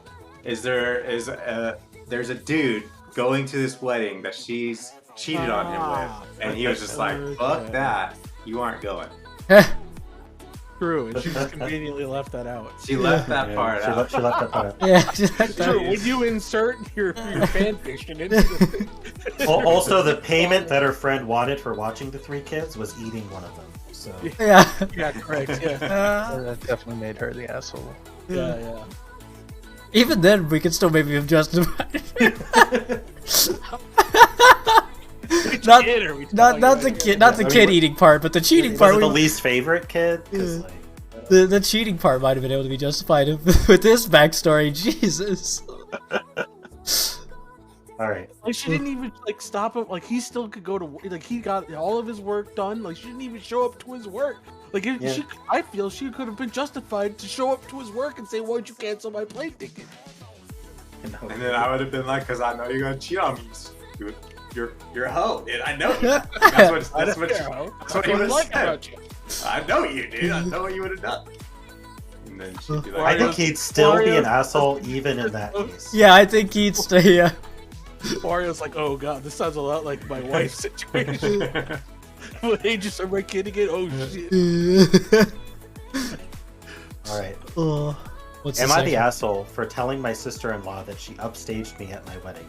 There's a dude going to this wedding that she's cheated on him with, and he was just like, "Fuck that, you aren't going." True, and she just conveniently left that out. She left that part out. She left that part out. Yeah, true. When you insert your fan fiction into the Also, the payment that her friend wanted for watching the 3 kids was eating one of them. So yeah, correct. Yeah, that definitely made her the asshole. yeah. Even then, we could still maybe have justified it. not the kid eating part, but the cheating part. Was it the least favorite kid? Like, the cheating part might have been able to be justified with this backstory. Jesus. All right. Like she didn't even like stop him. Like he still could go to like he got all of his work done. Like she didn't even show up to his work. Like I feel she could have been justified to show up to his work and say, "Why'd you cancel my plane ticket?" And then I would have been like, because I know you're gonna cheat on me. You're a hoe, dude. I know you. That's what he would have said. I know you, dude. I know what you would have done. And then she'd be like, I think he'd still be an asshole even in that case. Yeah, I think he'd stay. Yeah. Mario's like, oh god, this sounds a lot like my wife's situation. Well, hey, just am I kidding it? Oh shit. All right. What's Am the I the second? asshole for telling my sister-in-law that she upstaged me at my wedding?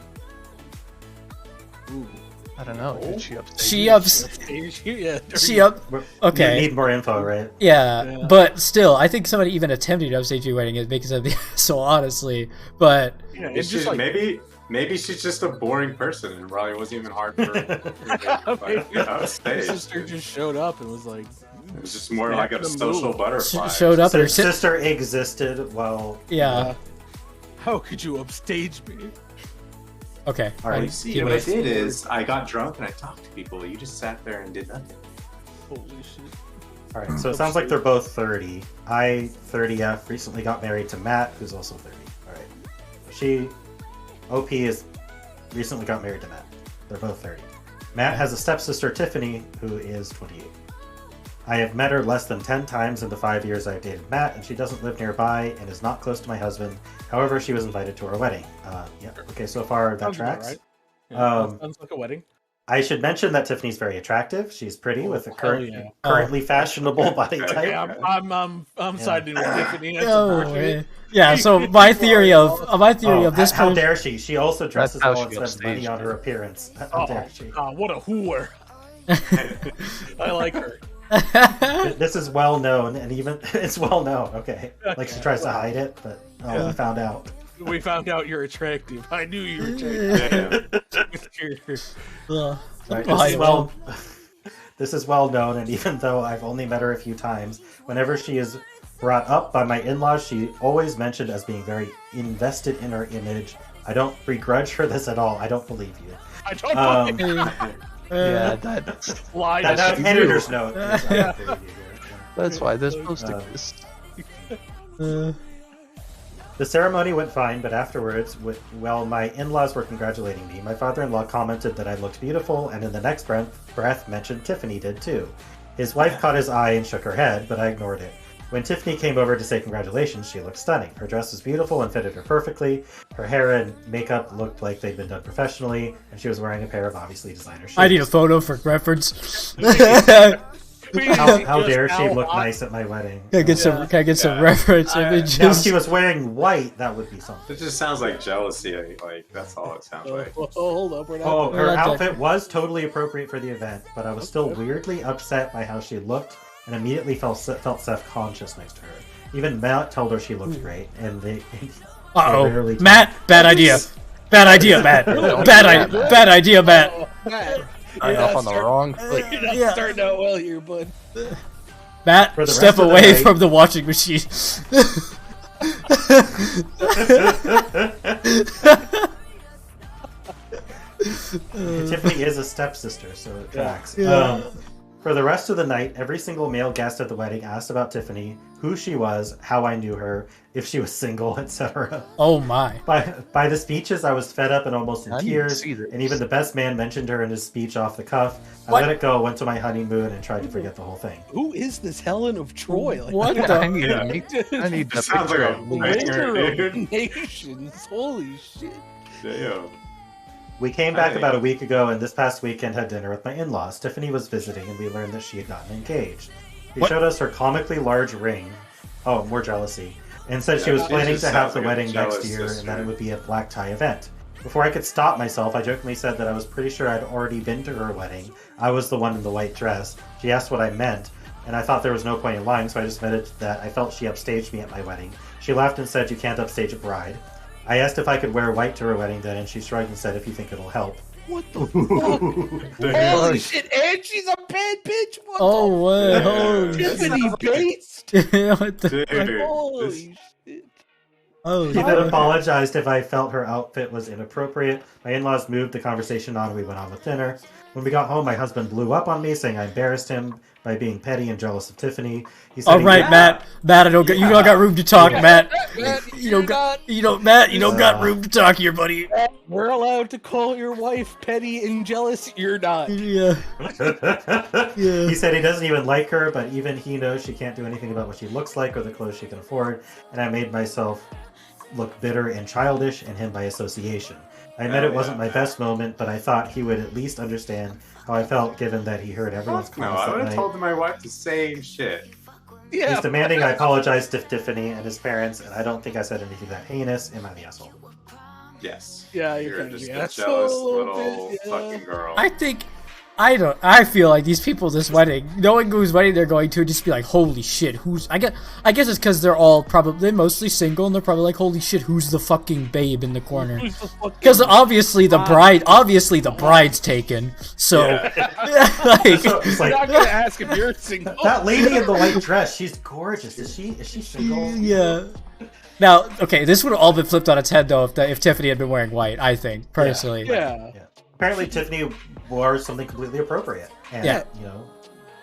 Ooh. I don't know. Did she upstage? She you? ups. Yeah, She up. Okay. You need more info, right? Yeah, Yeah. but still, I think somebody even attempting to upstage your wedding it makes them the asshole, honestly. But Yeah, Maybe it's just like maybe she's just a boring person and probably wasn't even hard for her. maybe Yeah, my stage. sister just showed up and was like, It was just more like a social butterfly. showed up So and her her sister existed while... yeah. how could you upstage me? Okay. All right. You see, Give what I us- did is I got drunk and I talked to people. You just sat there and did nothing. Holy shit. All right, so it sounds like they're both 30. I, 30F, recently got married to Matt, who's also 30. All right. OP, is recently got married to Matt. They're both 30. Matt has a stepsister, Tiffany, who is 28. I have met her less than 10 times in the 5 years I've dated Matt, and she doesn't live nearby and is not close to my husband. However, she was invited to our wedding. Yeah. Okay, so far that Sounds about tracks. right. Yeah, Um, sounds like a wedding. I should mention that Tiffany's very attractive. She's pretty with a hell yeah. currently fashionable body type. Okay, I'm siding with Tiffany. That's Oh, unfortunate. yeah. So my theory of this how person. dare she? She also dresses how well and she spends money upstaged on her you. appearance. How Oh, dare she? what a whore. I like her. This is well known, and even it's well known. Okay, like she tries to hide it, but we found out. We found out you're attractive. I knew you were attractive. Ugh. Right, Oh, this is well known, and even though I've only met her a few times, whenever she is brought up by my in-laws, she always mentioned as being very invested in her image. I don't begrudge her this at all. I don't believe you. I don't know. Yeah, that's Lie That, to that you. editor's note. Is, I don't believe you here. why they're supposed to kiss. The ceremony went fine, but afterwards, while my in-laws were congratulating me, my father-in-law commented that I looked beautiful, and in the next breath mentioned Tiffany did too. His wife caught his eye and shook her head, but I ignored it. When Tiffany came over to say congratulations, she looked stunning. Her dress was beautiful and fitted her perfectly. Her hair and makeup looked like they'd been done professionally, and she was wearing a pair of obviously designer shoes. I need a photo for reference. How dare she look nice at my wedding? Can I get some reference Now, if images? she was wearing white, that would be something. It just sounds like jealousy. Like that's all it sounds like. Hold up. We're not Oh, her We're not outfit was totally appropriate for the event, but I was still weirdly upset by how she looked and immediately felt self-conscious next to her. Even Matt told her she looked great, and they Uh-oh. rarely talk. Matt, bad idea. Bad idea, Matt. Bad idea, Matt. I'm off on the wrong foot. You're not Yeah. starting out well here, bud. Matt, For the step rest of the away night- from the washing machine. Tiffany is a stepsister, so it tracks. Yeah. For the rest of the night, every single male guest at the wedding asked about Tiffany, who she was, how I knew her, if she was single, etc. Oh my. By the speeches, I was fed up and almost in I need to tears, see this. and even the best man mentioned her in his speech off the cuff. I What? let it go, went to my honeymoon, and tried to forget the whole thing. Who is this Helen of Troy? Like, What I the? need to meet. I need to Sounds picture like a it. banger, Winter dude. of nations. Holy shit. Damn. We came back Hey. about a week ago, and this past weekend had dinner with my in-laws. Tiffany was visiting, and we learned that she had gotten engaged. She What? showed us her comically large ring. Oh, more jealousy. And said she Yeah, was it planning just to have sounds the like a wedding next jealous year, sister. and that it would be a black tie event. Before I could stop myself, I jokingly said that I was pretty sure I'd already been to her wedding. I was the one in the white dress. She asked what I meant, and I thought there was no point in lying, so I just admitted that I felt she upstaged me at my wedding. She laughed and said, "You can't upstage a bride." I asked if I could wear white to her wedding then, and she shrugged and said, "If you think it'll help." What the fuck? Holy shit, and she's a bad bitch. What Oh, wait. Yeah. Holy the Tiffany Bates? what the? Dude, this- Holy shit. Holy She then fuck. apologized if I felt her outfit was inappropriate. My in-laws moved the conversation on. We went on with dinner. When we got home, my husband blew up on me, saying I embarrassed him by being petty and jealous of Tiffany. He said All right, Matt. Matt, I don't got, you don't got room to talk, Matt. Matt, You don't got room to talk here, buddy. We're allowed to call your wife petty and jealous. You're not. Yeah. He said he doesn't even like her, but even he knows she can't do anything about what she looks like or the clothes she can afford, and I made myself look bitter and childish, and him by association. I admit it wasn't my best moment, but I thought he would at least understand how I felt, given that he heard everyone's No, comments I that would have night. told my wife the same shit. Yeah. He's demanding I apologize to Tiffany and his parents, and I don't think I said anything that heinous. Am I the asshole? Yes. Yeah, you're You're kind of just the a asshole jealous a little little bit, yeah. fucking girl. I feel like these people this wedding, knowing whose wedding they're going to, just be like, holy shit, I guess it's because they're all probably mostly single, and they're probably like, holy shit, who's the fucking babe in the corner? Because obviously the bride's taken. So, like, So it's I'm like, not gonna ask if you're single. that lady in the white dress, she's gorgeous. Is she single? yeah. Now, okay, this would have all been flipped on its head though if Tiffany had been wearing white. I think personally. Yeah. Apparently, Tiffany wore something completely appropriate. And, Yeah. you know.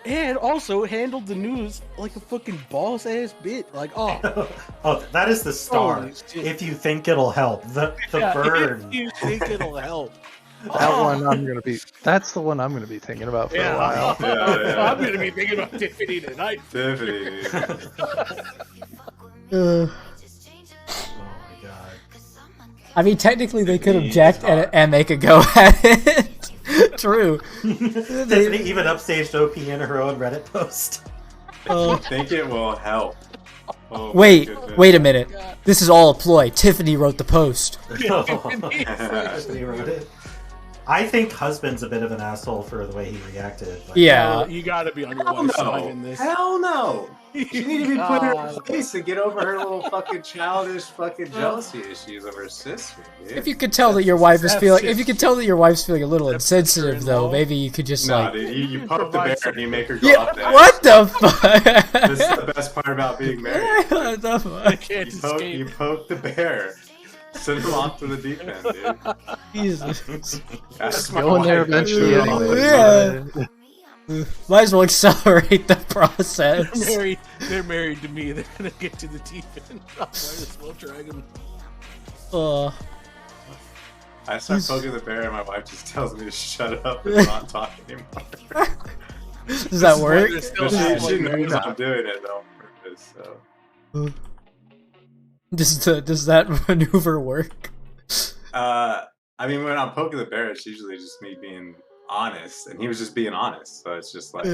And also handled the news like a fucking boss ass bit. Like, oh, Oh, that is the star. Holy shit. If you think it'll help, the yeah, burn. if you think it'll help. That's the one I'm gonna be thinking about for a Yeah, while. Yeah. I'm gonna be thinking about Tiffany tonight. Tiffany, dude. Oh my god. I mean, technically they could object and they could go at it. True. Tiffany even upstaged OP in her own Reddit post. I think it will help. Oh, my Wait goodness. a minute. This is all a ploy. Tiffany wrote the post. Tiffany wrote it. I think husband's a bit of an asshole for the way he reacted. Like, Yeah. You gotta be on your Hell wife's side in no. this. Hell no. She need to be put in her God. place to get over her little fucking childish fucking jealousy issues of her sister, dude. If you could tell that your wife is That's feeling, it. if you could tell that your wife's feeling a little That's insensitive, though, sister-in-law. maybe you could just Nah, like, dude, you poke the bear and you make her go yeah, up there. what the fuck? This is the best part about being married. What the I fuck? can't You escape. poke the bear. Send him off to the deep end, dude. Jesus. That's my Going there wife. eventually Yeah. anyway. Yeah. Might as well accelerate the process. They're married to me. They're gonna get to the deep end. I might as well drag them. I start poking the bear and my wife just tells me to shut up and not talk anymore. Does that work? They're still But not she like- knows I'm doing it on purpose, so. Does that maneuver work? I mean, when I'm poking the bear, it's usually just me being honest, and he was just being honest. So it's just like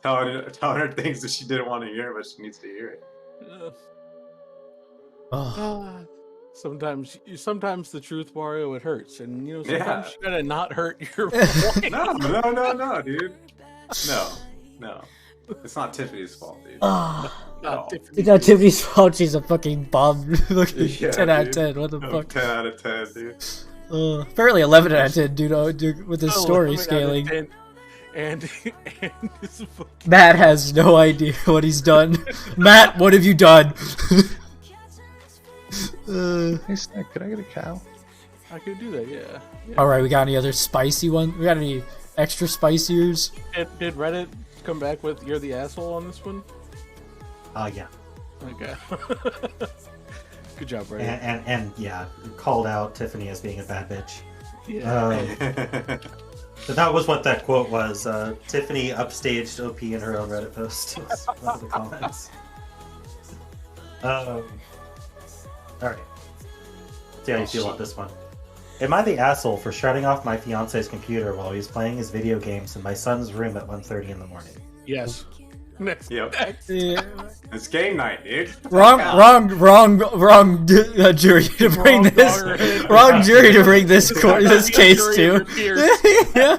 telling her things that she didn't want to hear, but she needs to hear it. Oh. Sometimes the truth, Wario, it hurts, and you know sometimes Yeah. you gotta not hurt your wife. No, dude. No. It's not Tiffany's fault, dude. Ah. Not No. Tiffany. It's not Tiffany's fault. She's a fucking bomb. Yeah, 10 out of dude. 10. What the No, fuck? 10 out of 10, dude. Apparently 11 out of 10, dude, with his story 11 out of scaling. 10. And this is fucking Matt has no idea what he's done. Matt, what have you done? Hey, Snack, could I get a cow? I could do that, yeah. Alright, we got any other spicy one? We got any extra spiciers? Did Reddit come back with "You're the asshole" on this one? Yeah. Okay. Good job, Reddit. And yeah, called out Tiffany as being a bad bitch. Yeah. But that was what that quote was. Tiffany upstaged OP in her own Reddit post. Was one of the comments. Alright. See how you feel about this one. Am I the asshole for shutting off my fiance's computer while he's playing his video games in my son's room at 1:30 in the morning? Yes. Next. Yep. Yeah. It's game night, dude. Wrong jury to bring this. Wrong jury to bring this this case to. Yeah.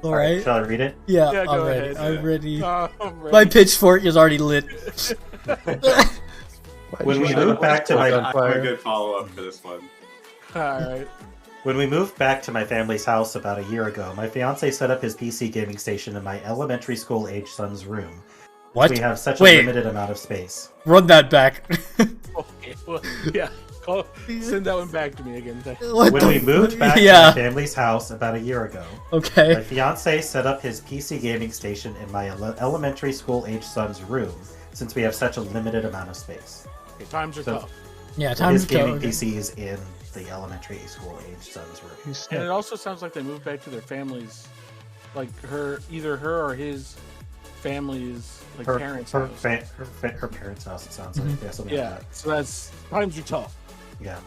All right. Shall I read it? Yeah, Yeah, I'm go ready. ahead. I'm ready. I'm ready. My pitchfork is already lit. When we move back to I my have a good follow up for this one. Alright. When we moved back to my family's house about a year ago, my fiance set up his PC gaming station in my elementary school age son's room. What? We have such a Wait. limited amount of space. Run that back. Okay. Well, yeah. Send that one back to me again. What When the we moved back to yeah. my family's house about a year ago, my Okay. fiance set up his PC gaming station in my elementary school age son's room since we have such a limited amount of space. Okay, times are So- tough. Yeah, So time his to go. gaming PC is in the elementary school age son's room. He's And it also sounds like they moved back to their families, like either her or his family's like parents' house. Her parents' house, it sounds like. Yeah, something Yeah, like that. so that's times are tough. Yeah.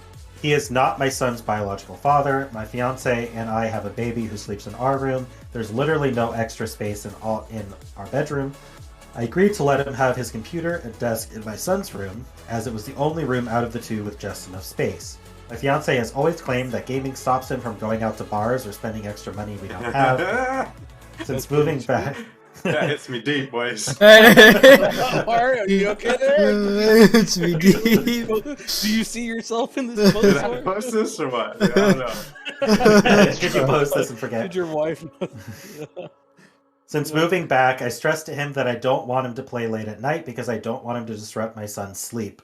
He is not my son's biological father. My fiance and I have a baby who sleeps in our room. There's literally no extra space in our bedroom. I agreed to let him have his computer and desk in my son's room, as it was the only room out of the two with just enough space. My fiance has always claimed that gaming stops him from going out to bars or spending extra money we don't have. Since moving back... That hits me deep, boys. Are you okay there? It's me deep. Do you see yourself in this Did I post? post this or what? Yeah, I don't know. Did you post this and forget? Did your wife? Since moving back, I stressed to him that I don't want him to play late at night because I don't want him to disrupt my son's sleep.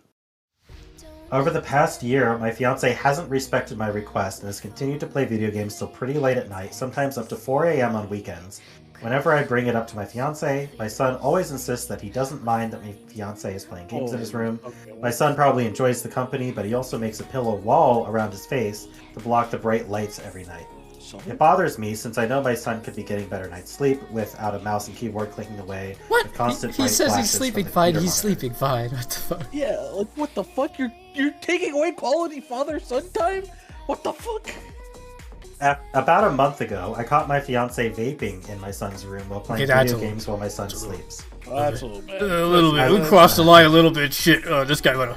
Over the past year, my fiance hasn't respected my request and has continued to play video games till pretty late at night, sometimes up to 4 a.m. on weekends. Whenever I bring it up to my fiance, my son always insists that he doesn't mind that my fiance is playing games in his room. Okay. My son probably enjoys the company, but he also makes a pillow wall around his face to block the bright lights every night. It bothers me since I know my son could be getting better night's sleep without a mouse and keyboard clicking away. What? With constant He bright says he's flashes from sleeping the fine. computer He's monitor. sleeping fine. What the fuck? Yeah, like what the fuck? You're taking away quality father-son time? What the fuck? About a month ago, I caught my fiance vaping in my son's room while playing Okay, that's video a games while my son sleeps. That's a little bad. A little bit. We crossed the line a little bit. Shit. This guy went.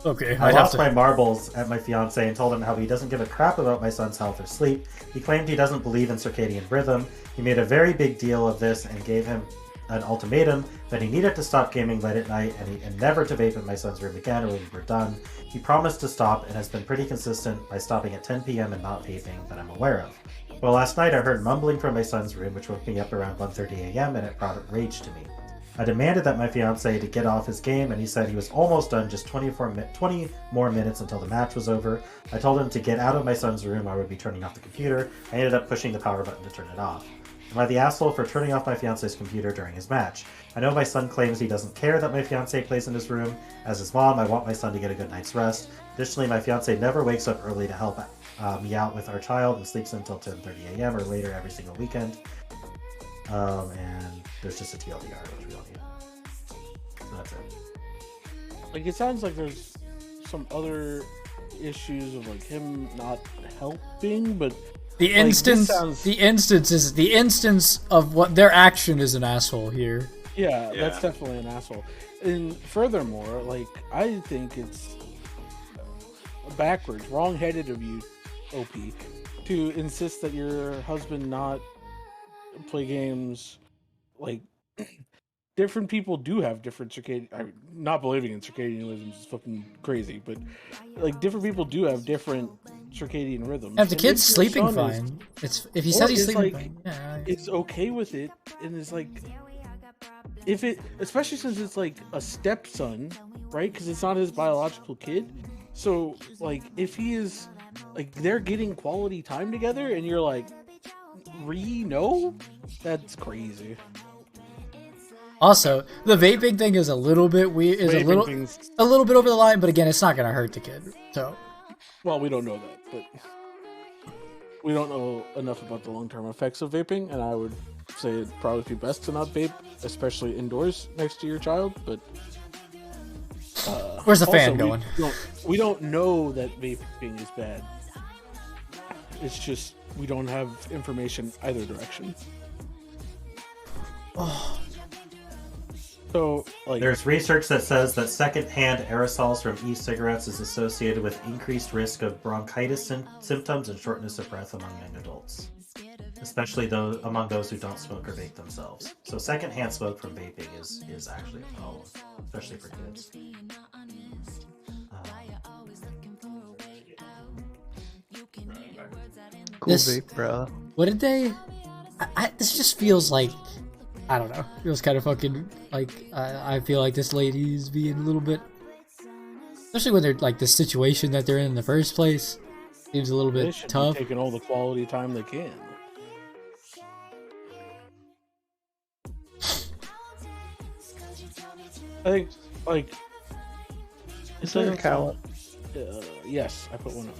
Okay, I I'd have lost to. my marbles at my fiance and told him how he doesn't give a crap about my son's health or sleep. He claimed he doesn't believe in circadian rhythm. He made a very big deal of this and gave him an ultimatum that he needed to stop gaming late at night and never to vape in my son's room again or we were done. He promised to stop and has been pretty consistent by stopping at 10 p.m. and not vaping that I'm aware of. Well, last night I heard mumbling from my son's room, which woke me up around 1:30 a.m. and it brought rage to me. I demanded that my fiance to get off his game, and he said he was almost done, just 20 more minutes until the match was over. I told him to get out of my son's room, I would be turning off the computer. I ended up pushing the power button to turn it off. Am I the asshole for turning off my fiance's computer during his match? I know my son claims he doesn't care that my fiance plays in his room. As his mom, I want my son to get a good night's rest. Additionally, my fiance never wakes up early to help me out with our child and sleeps until 10:30 a.m. or later every single weekend. And there's just a TLDR, which we don't need. So that's it. Like it sounds like there's some other issues of like him not helping, but The this instance. sounds- The instance is the instance of what their action is an asshole here. yeah, Yeah. that's definitely an asshole. And furthermore, like I think it's backwards, wrong-headed of you, OP, to insist that your husband not play games. Like different people do have different circadian. I mean, not believing in circadian rhythms is fucking crazy, but like different people do have different circadian rhythms. If the And kid's if your sleeping son is- fine, it's if he Or says he's it's sleeping like- fine. Yeah. it's okay with it, and it's like if it, especially since it's like a stepson, right? Because it's not his biological kid. So like if he is like they're getting quality time together, and you're like, no, that's crazy. Also, the vaping thing is a little bit weird. Is Vaping a little bit over the line, but again, it's not gonna hurt the kid. So Well, we don't know that, but we don't know enough about the long-term effects of vaping, and I would say it'd probably be best to not vape, especially indoors next to your child. But where's the also, fan going? We don't know that vaping is bad. It's just we don't have information either direction. Oh, So, like, There's research that says that secondhand aerosols from e-cigarettes is associated with increased risk of bronchitis symptoms and shortness of breath among young adults, especially among those who don't smoke or vape themselves. So secondhand smoke from vaping is actually a problem, especially for kids. Cool This- vape, bro. what did they? This just feels like I don't know. Feels kind of fucking like I feel like this lady's being a little bit Especially when they're like the situation that they're in the first place. Seems a little They bit should tough. be taking all the quality time they can. I think, like, Is there a cow? yes, I put one up.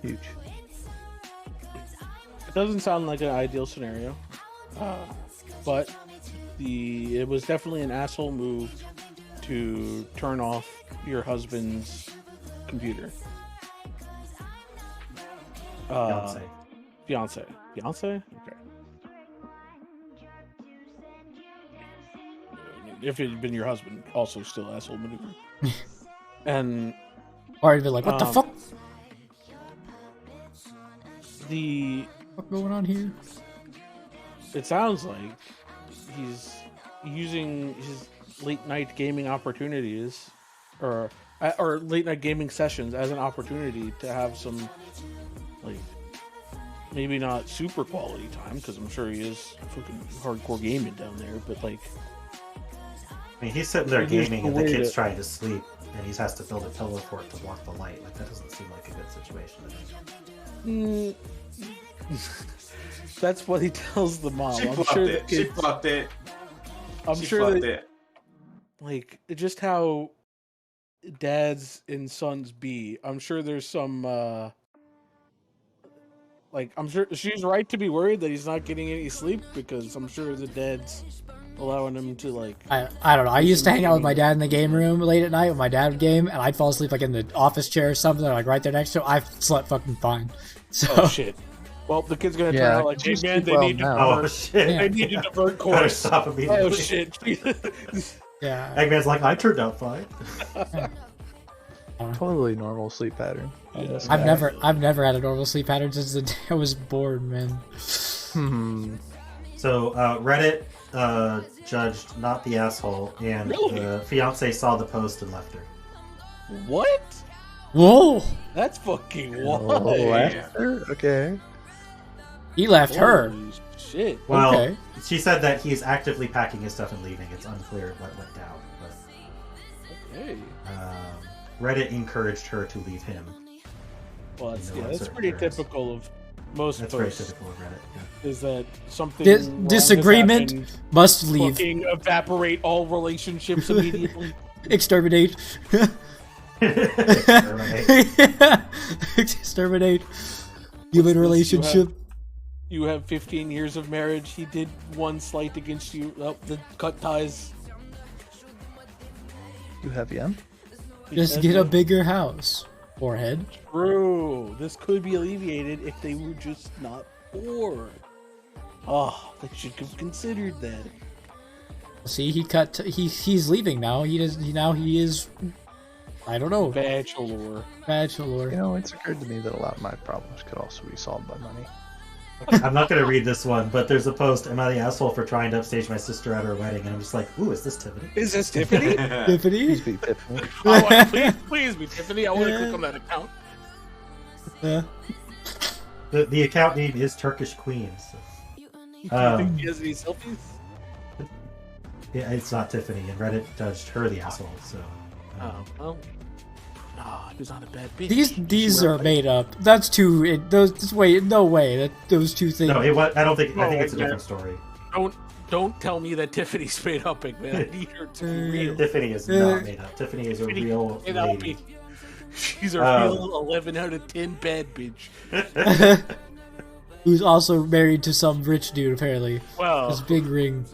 Huge. It doesn't sound like an ideal scenario, but it was definitely an asshole move to turn off your husband's computer. Fiance. Okay. If it had been your husband, also still asshole maneuver. And Or I'd be like, what the fuck? What's going on here? It sounds like he's using his late night gaming opportunities, or late night gaming sessions as an opportunity to have some, like, maybe not super quality time, because I'm sure he is fucking hardcore gaming down there, but like, I mean, he's sitting there Maybe there's gaming a and the way kid's to- trying to sleep, and he has to build a pillow for it to block the light. Like, that doesn't seem like a good situation to me. That's what he tells the mom. She I'm fluffed sure it. She fluffed it. I'm She sure fluffed that, it. like, just how dads and sons be. I'm sure there's some, like, I'm sure she's right to be worried that he's not getting any sleep, because I'm sure the dad's allowing him to, like, I don't know. I used to hang out with my dad in the game room late at night when my dad would game, and I'd fall asleep like in the office chair or something, like right there next to him. I slept fucking fine. So oh shit. Well, the kid's gonna turn out like, hey man, they need to Oh, divert. shit. They need to divert Better course. stop immediately. Oh shit. yeah, Eggman's like, I turned out fine. Totally normal sleep pattern. Yeah. I've never had a normal sleep pattern since the day I was born, man. So, Reddit judged not the asshole, and Really? the fiance saw the post and left her. What? Whoa, That's fucking Oh, wild. after? Okay. he left her. Holy shit. Well, Okay. she said that he's actively packing his stuff and leaving. It's unclear what went down, but Hey. Reddit encouraged her to leave him. Well, that's, No yeah, that's uncertain pretty terms. typical of most That's very posts. typical of Reddit. Yeah. Is that something Dis- wrong has disagreement happened, must leave. fucking evaporate all relationships immediately. Exterminate. Exterminate. Exterminate. Human relationship. You have 15 years of marriage. He did one slight against you. Oh, the cut ties. You have yam? Just get a bigger house. Forehead. True. This could be alleviated if they were just not poor. Oh, they should have considered that. See, he's leaving now. He is. I don't know. Bachelor. Bachelor. You know, it's occurred to me that a lot of my problems could also be solved by money. I'm not going to read this one, but there's a post, am I the asshole for trying to upstage my sister at her wedding? And I'm just like, ooh, is this Tiffany? Is this Tiffany? Tiffany? Please be Tiffany. Please be Tiffany. I want to click on that account. Yeah. The account name is Turkish Queen. So. Do you think he has any selfies? Yeah, it's not Tiffany, and Reddit judged her the asshole, so... Oh, well. No, he was not a bad bitch. These are made up. That's too. No way that those two things. No, I don't think. I think No, it's a different story. Don't tell me that Tiffany's made up, Eggman. I need her to be real. Tiffany is not made up. Tiffany is a Tiffany real may not lady. be. She's a real 11 out of 10 bad bitch. Who's also married to some rich dude apparently. Well, This big ring.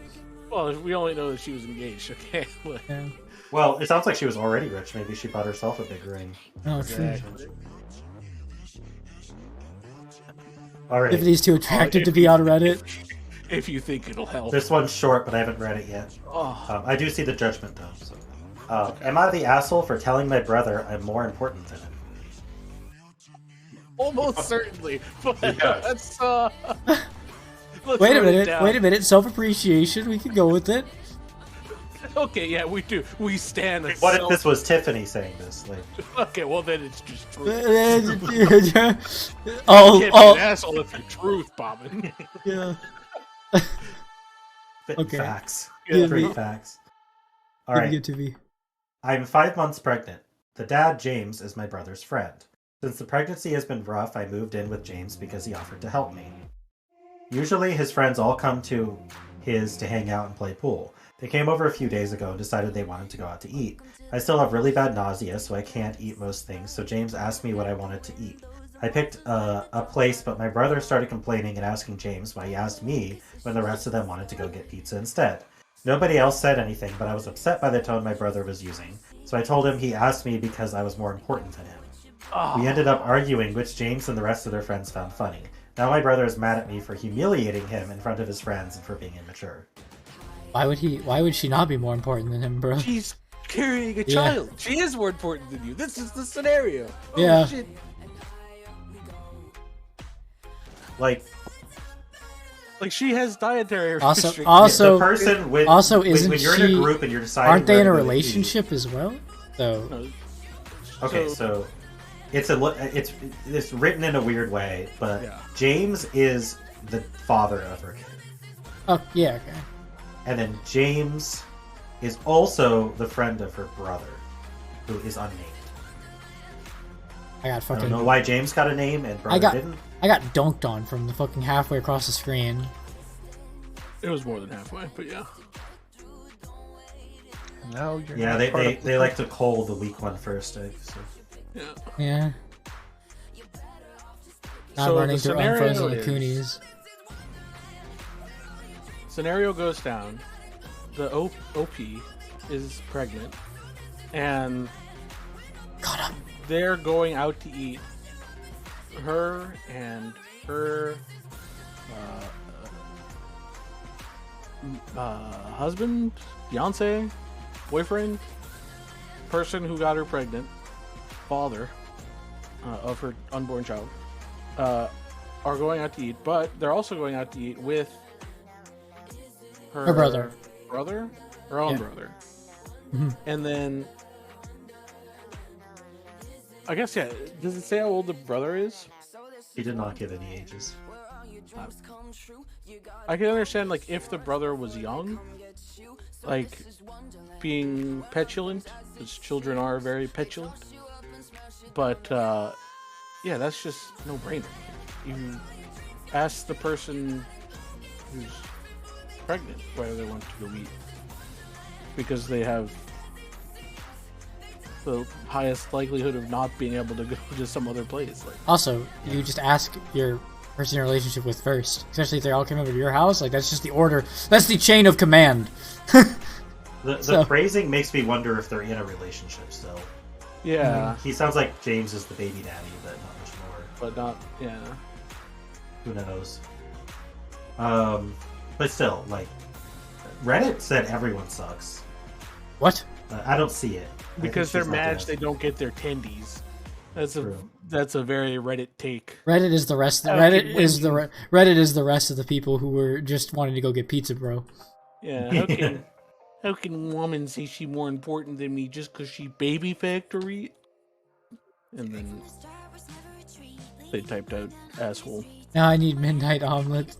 well, we only know that she was engaged. Okay. Yeah. Well, it sounds like she was already rich. Maybe she bought herself a big ring. Oh, true. All right. Tiffany's too attractive to be on Reddit. If you think it'll help. This one's short, but I haven't read it yet. Oh, I do see the judgment, though. So. Am I the asshole for telling my brother I'm more important than him? almost certainly. But Yes. let's Wait a write it minute. down. Wait a minute. Self-appreciation. We can go with it. Okay, yeah, we do. We stand. What if this was Tiffany saying this? Like, Okay, well then it's just truth. Oh, You can't be oh, an asshole if you're truth bombing. yeah. spitting Okay. facts. Yeah. Straight facts. All right. Good to be. I'm 5 months pregnant. The dad, James, is my brother's friend. Since the pregnancy has been rough, I moved in with James because he offered to help me. Usually his friends all come to his to hang out and play pool. They came over a few days ago and decided they wanted to go out to eat. I still have really bad nausea, so I can't eat most things, so James asked me what I wanted to eat. I picked a place, but my brother started complaining and asking James why he asked me when the rest of them wanted to go get pizza instead. Nobody else said anything, but I was upset by the tone my brother was using, so I told him he asked me because I was more important than him. We ended up arguing, which James and the rest of their friends found funny. Now my brother is mad at me for humiliating him in front of his friends and for being immature. Why would she not be more important than him, bro? She's carrying a child. She is more important than you. This is the scenario. Yeah. Oh, shit. Like she has dietary Also, restrictions. also, the person when isn't when you're in she- a group and you're deciding aren't they where in a to go to eat- relationship as well? So No, Okay, so it's written in a weird way, but Yeah. James is the father of her kid, oh yeah, okay. and then James is also the friend of her brother, who is unnamed. I got I fucking don't know why James got a name and brother didn't. I got dunked on from the fucking halfway across the screen. it was more than halfway, but yeah. No, you're Yeah, not part of they like to call the weak one first. So. Yeah. Yeah. Not So running the through scenario unfrozen is- Lacoonies. Scenario goes down. The OP is pregnant, and they're going out to eat. Her and her husband, fiance, boyfriend, person who got her pregnant, father of her unborn child, are going out to eat. But they're also going out to eat with Her brother. her own Yeah. brother. Mhm. And then I guess, yeah, does it say how old the brother is? He did not give any ages. I can understand, like, if the brother was young, like, being petulant, because children are very petulant. But, yeah, that's just no brainer. You ask the person who's pregnant whether they want to go eat, because they have the highest likelihood of not being able to go to some other place. Like, Also, you just ask your person you're in a relationship with first, especially if they all came over to your house. Like that's just the order. That's the chain of command. The So- phrasing makes me wonder if they're in a relationship still. yeah, He sounds like James is the baby daddy, but not much more. but not, yeah. Who knows? But still, like, Reddit said everyone sucks. What? I don't see it. I think Because they're she's not mad the they don't get their tendies. That's a True. that's a very Reddit take. Reddit is the rest. Okay, Reddit is the rest of the people who were just wanting to go get pizza, bro. Yeah, how can woman say she more important than me just because she baby factory? And then they typed out asshole. Now I need midnight omelet.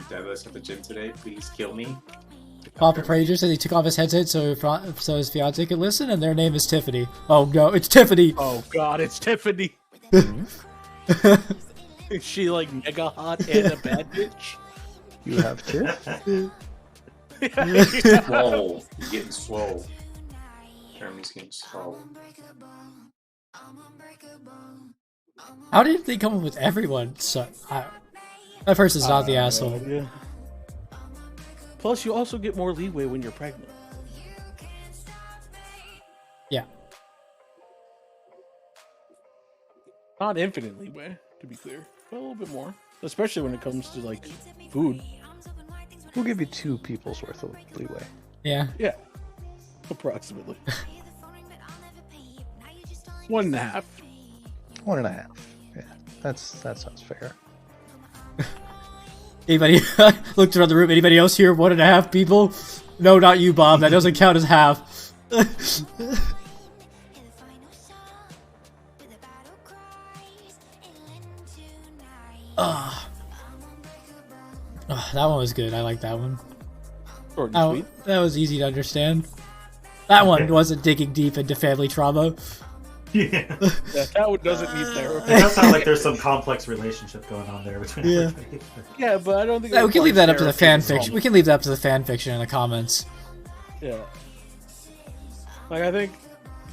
Douglas at the gym today. Please kill me. Papa Prager said he took off his headset so his fiance could listen, and their name is Tiffany. Oh no, it's Tiffany. Oh god, it's Tiffany. Is she like mega hot and a bad bitch? You have to. Swole. You're getting swole. Jeremy's getting swole. How did they come up with everyone? So that person's not the asshole. Yeah. Plus, you also get more leeway when you're pregnant. Yeah. Not infinite leeway, to be clear, but a little bit more. Especially when it comes to, like, food. We'll give you 2 people's worth of leeway. Yeah. Yeah. Approximately. 1.5. 1.5. Yeah, that sounds fair. Anybody looked around the room? Anybody else here? 1.5 people? No, not you, Bob. That doesn't count as half. That one was good. I like that one. Short and sweet. That was easy to understand. That one wasn't digging deep into family trauma. Yeah. That one doesn't need It therapy. does sound like there's some complex relationship going on there between Yeah. everybody. Yeah, but I don't think We can leave that up to the fan fiction. fiction. We can leave that up to the fan fiction in the comments. Yeah. Like, I think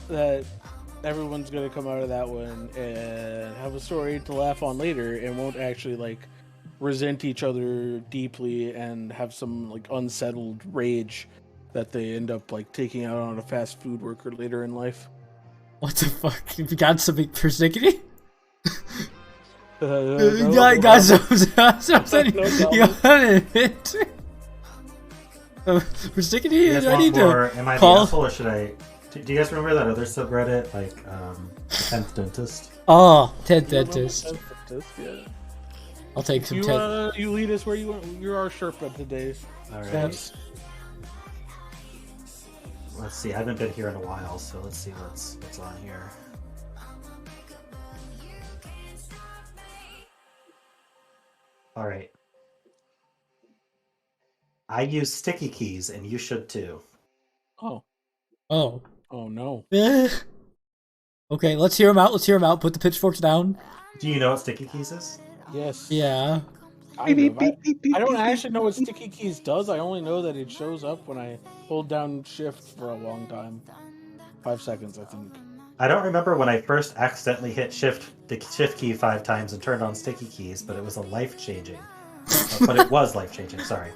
that everyone's gonna come out of that one and have a story to laugh on later and won't actually, like, resent each other deeply and have some, like, unsettled rage that they end up, like, taking out on a fast food worker later in life. What the fuck? You got something persnickety? No, Got something. No You got it. Persnickety? You guys I want need more to Am I the call. Asshole, or should I... Do you guys remember that other subreddit, like, The 10th Dentist? Oh, Ted Dentist. Yeah. I'll take some Ted. You lead us where you want. You're our Sherpa today. Alright. That's Let's see, I haven't been here in a while, so let's see what's on here. Alright. I use sticky keys, and you should too. oh Oh. no. Okay, let's hear him out. Put the pitchforks down. Do you know what sticky keys is? Yes. Yeah. I don't actually know what sticky keys does. I only know that it shows up when I hold down shift for a long time. 5 seconds, I think. I don't remember when I first accidentally hit the shift key 5 times and turned on sticky keys, but it was life-changing. But it was life-changing, sorry.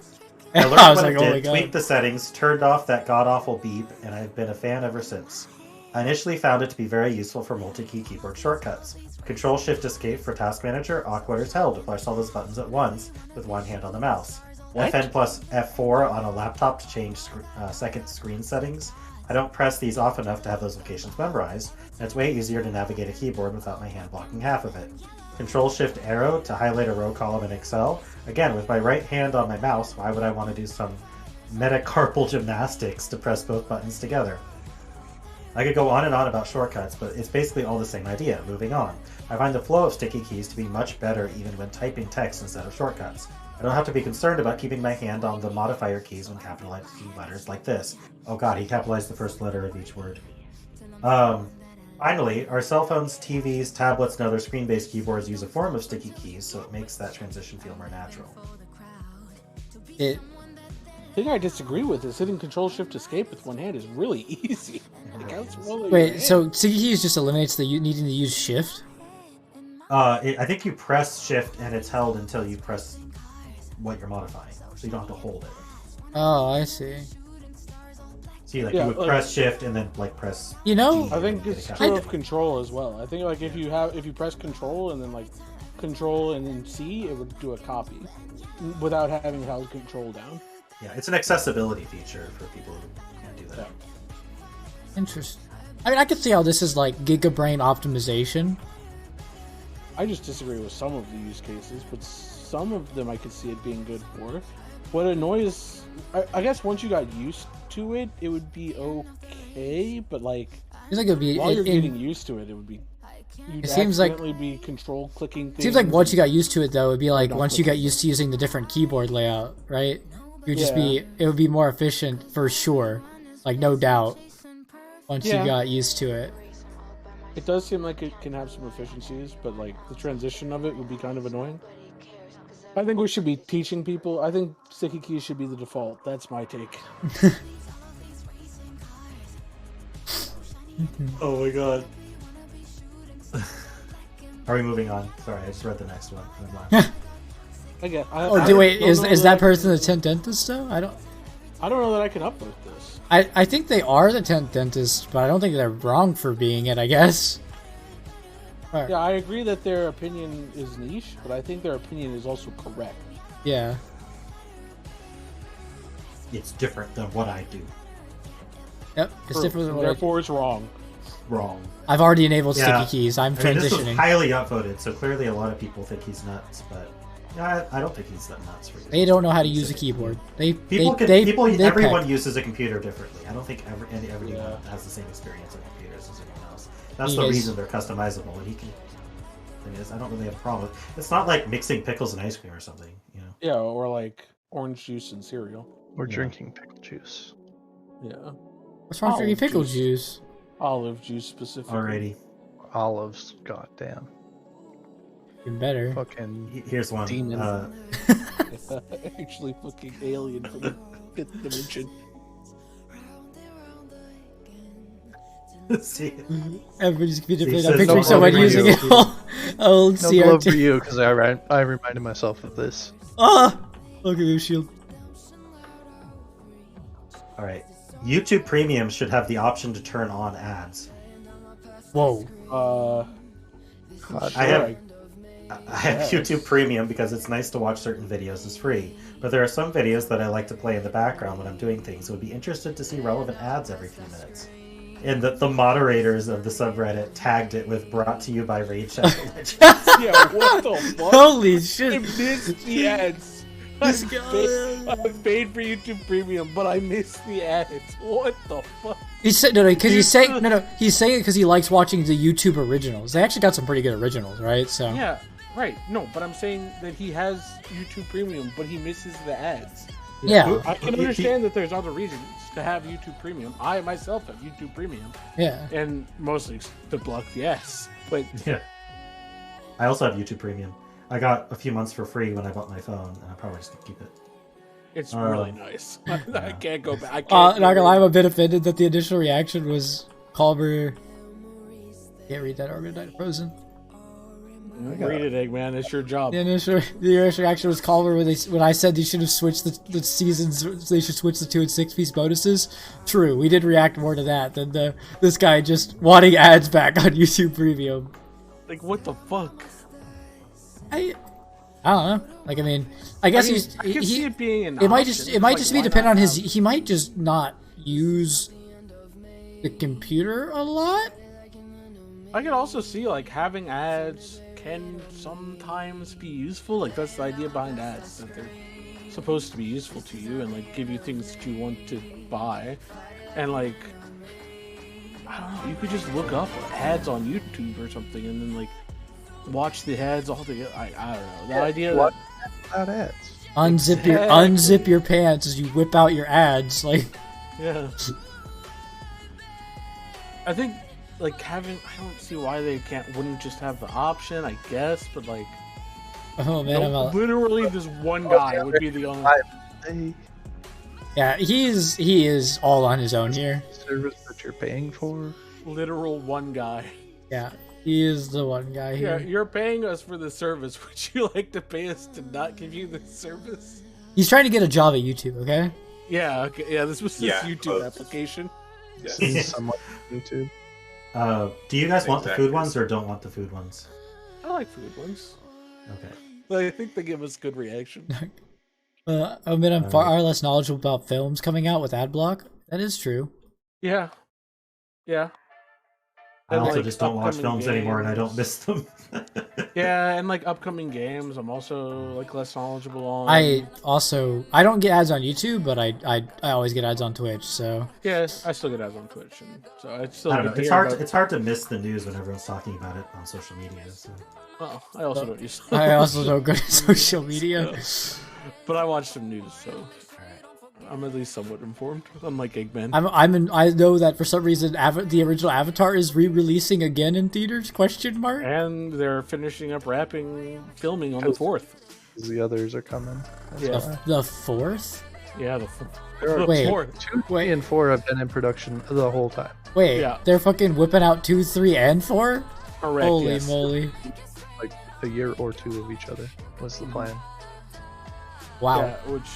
I learned I was what like, it oh my did, God. tweaked the settings, turned off that god-awful beep, and I've been a fan ever since. I initially found it to be very useful for multi-key keyboard shortcuts. Control-Shift-Escape for Task Manager, awkward as hell to push all those buttons at once with one hand on the mouse. What? FN plus F4 on a laptop to change second screen settings. I don't press these often enough to have those locations memorized, and it's way easier to navigate a keyboard without my hand blocking half of it. Control-Shift-Arrow to highlight a row column in Excel. Again, with my right hand on my mouse, why would I want to do some metacarpal gymnastics to press both buttons together? I could go on and on about shortcuts, but it's basically all the same idea. Moving on. I find the flow of sticky keys to be much better even when typing text instead of shortcuts. I don't have to be concerned about keeping my hand on the modifier keys when capitalizing letters like this. Oh god, he capitalized the first letter of each word. Finally, our cell phones, TVs, tablets, and other screen-based keyboards use a form of sticky keys, so it makes that transition feel more natural. It. The thing I disagree with is hitting Control-Shift-Escape with one hand is really easy. It counts well in your Wait, hand. so sticky keys just eliminates the needing to use shift? I think you press shift and it's held until you press what you're modifying, so you don't have to hold it. Oh, I see. See, like Yeah, you would like- press shift and then like press. You know, G I and think get it's a true cap- of Control as well. I think like if you press Control and then like Control and then C, it would do a copy without having held Control down. Yeah, it's an accessibility feature for people who can't do that. Yeah. Interesting. I mean, I could see how this is like gigabrain optimization. I just disagree with some of the use cases, but some of them I could see it being good for. What annoys, I guess once you got used to it, it would be okay, but like It's like it would be. while you're getting used to it, it would be. You'd It seems like- accidentally be control clicking things. Seems like once you got used to it, though, it'd be like Not once you got clicking. used to using the different keyboard layout, right? You'd just Yeah. be. It would be more efficient for sure, like no doubt. Once Yeah. you got used to it. It does seem like it can have some efficiencies, but like the transition of it would be kind of annoying. I think we should be teaching people. I think sticky keys should be the default. That's my take. Oh my god. Are we moving on? Sorry, I just read the next one. Never mind. Oh, wait, is that person the 10th dentist though? I don't know that I can upvote this. I think they are the 10th dentist, but I don't think they're wrong for being it, I guess. Alright. Yeah, I agree that their opinion is niche, but I think their opinion is also correct. Yeah. It's different than what I do. Yep, it's True. different than what Therefore, it's wrong. Wrong. I've already enabled Yeah. sticky keys. I'm I mean, this was transitioning. highly upvoted, so clearly a lot of people think he's nuts, but I don't think he's that nuts for using They don't know how to use a sticky keyboard. They People they everyone peck. uses a computer differently. I don't think everyone Yeah. has the same experience with computers as anyone else. That's You the guys- reason they're customizable. And he can. Thing is, I don't really have a problem. It's not like mixing pickles and ice cream or something, you know. Yeah, or like orange juice and cereal. Or Yeah. drinking pickle juice. Yeah. What's wrong with drinking pickle juice? Olive juice specifically. Alrighty. Olives, goddamn. Even better. Fucking Here's one. demon. Actually, fucking alien from the 5th dimension. See, Everybody's gonna be says I'm picturing no someone glove using for it. you. Old No glove for CRT. you, because I reminded myself of this. Ah! Look at this shield. all right. YouTube Premium should have the option to turn on ads. Whoa. God, I have YouTube Premium because it's nice to watch certain videos as free, but there are some videos that I like to play in the background when I'm doing things. Would be interested to see relevant ads every few minutes. And the moderators of the subreddit tagged it with "brought to you by Raid Shadow Legends." Yeah, what the fuck? Holy I shit. missed the ads. This I guy- paid for YouTube Premium, but I missed the ads. What the fuck? He's saying because he's saying he's saying it because he likes watching the YouTube originals. They actually got some pretty good originals, right? So Yeah, right. No, but I'm saying that he has YouTube Premium, but he misses the ads. yeah, I can understand that there's other reasons to have YouTube Premium. I myself have YouTube Premium, yeah. and mostly to block the ads. But Yeah. I also have YouTube Premium. I got a few months for free when I bought my phone, and I probably just gonna keep it. it's really nice. I can't go back. I can't Not gonna lie, I'm go a bit offended that the initial reaction was Culver. Can't read that. Organite Frozen. read it, Eggman. It's your job. The initial reaction was Culver when I said they should have switched the seasons. They should switch the 2 and 6 piece bonuses. True, we did react more to that than this guy just wanting ads back on YouTube Premium. Like, what the fuck? I don't know. Like, I mean, I guess I can see it being an It might option. just Like, be why depend not on his. have- He might just not use the computer a lot. I could also see like having ads can sometimes be useful. Like that's the idea behind ads, that they're supposed to be useful to you and like give you things that you want to buy. And like I don't know, you could just look up ads on YouTube or something and then like watch the ads all together. I don't know. The idea that What? Without ads. Unzip your pants as you whip out your ads. Like, yeah. I think like having I don't see why they wouldn't just have the option, I guess, but like oh man, literally this one guy would be the only Hey, yeah. He is all on his own here. service that you're paying for. literal one guy. Yeah, he is the one guy Yeah, here. you're paying us for the service. Would you like to pay us to not give you the service? He's trying to get a job at YouTube. Okay. Yeah, okay. Yeah, this was this Yeah, YouTube close. application. Yes. This is somewhat YouTube. Do you guys want the Exactly. food ones or don't want the food ones? I like food ones. Okay. But I think they give us good reaction. I mean, I'm far less knowledgeable about films coming out with ad block. That is true. Yeah. Yeah. I And, also like, just don't watch upcoming films anymore, and I don't games. miss them. Yeah, and like upcoming games, I'm also like less knowledgeable on. I don't get ads on YouTube, but I always get ads on Twitch. So Yeah, I still get ads on Twitch, and so it's still. I don't know. good to It's hear hard. about- It's hard to miss the news when everyone's talking about it on social media. So. Oh, I also don't use. I also don't go to social media. But I watch some news, so I'm at least somewhat informed. Unlike Eggman. I know that for some reason the original Avatar is re-releasing again in theaters? Question mark. And they're finishing up filming on the 4th. The others are coming. Yeah, The 4th? yeah, the Wait. 4th. 2, 3, and 4 have been in production the whole time. Wait, Yeah. they're fucking whipping out 2, 3, and 4? Correct. Holy yes. moly! Like a year or two of each other was the plan. Wow, Yeah, which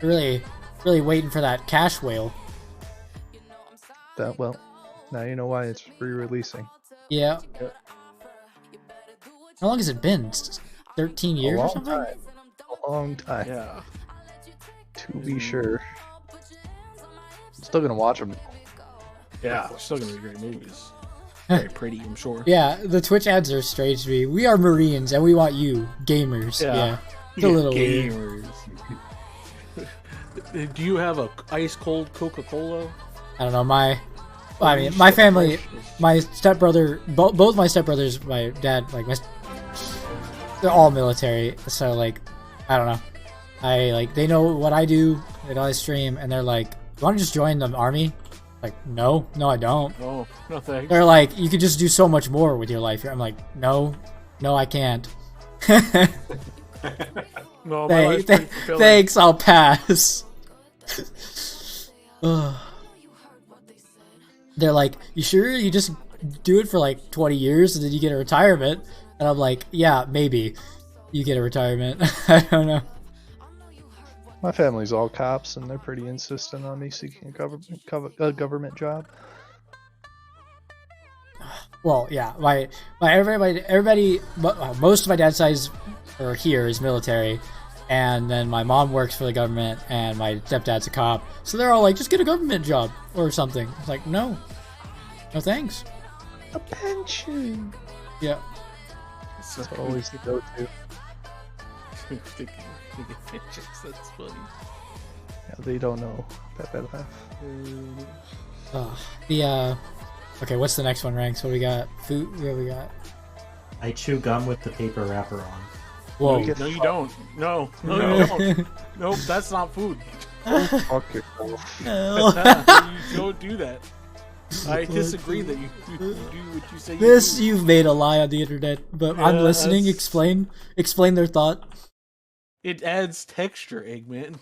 really waiting for that cash whale. That well, now you know why it's re-releasing. Yeah. Yep. How long has it been? 13 years a or long something? time. A long time. yeah, To be sure. I'm still gonna watch them. yeah, it's still gonna be great movies. Very pretty, I'm sure. Yeah, the Twitch ads are strange to me. We are Marines and we want you, gamers. Yeah. It's a little weird. gamers. Do you have a ice cold Coca-Cola? I don't know. My family, my stepbrother, both my stepbrothers, my dad, like they're all military. So like, I don't know. They know what I do. They know I stream, and they're like, want to just join the army? Like, no, I don't. Oh, no thanks. They're like, you could just do so much more with your life here. I'm like, no, I can't. No, my life's pretty fulfilling. Thanks, I'll pass. They're like, you sure you just do it for like 20 years and then you get a retirement? And I'm like, yeah, maybe you get a retirement. I don't know. My family's all cops, and they're pretty insistent on me seeking a government job. Well, yeah, everybody, most of my dad's side here is military, and then my mom works for the government, and my stepdad's a cop. So they're all like, just get a government job or something. It's like, no thanks. A pension. Yeah. That's always the go-to. That's funny. Yeah, they don't know that enough. Okay, what's the next one, Ranks? What do we got? Food? What we got? I chew gum with the paper wrapper on. Whoa. No, you don't. No, you don't. Nope, that's not food. Fuck yourself. You don't do that. I disagree that you do what you say. You've made a lie on the internet, but I'm listening. Explain their thought. It adds texture, Eggman.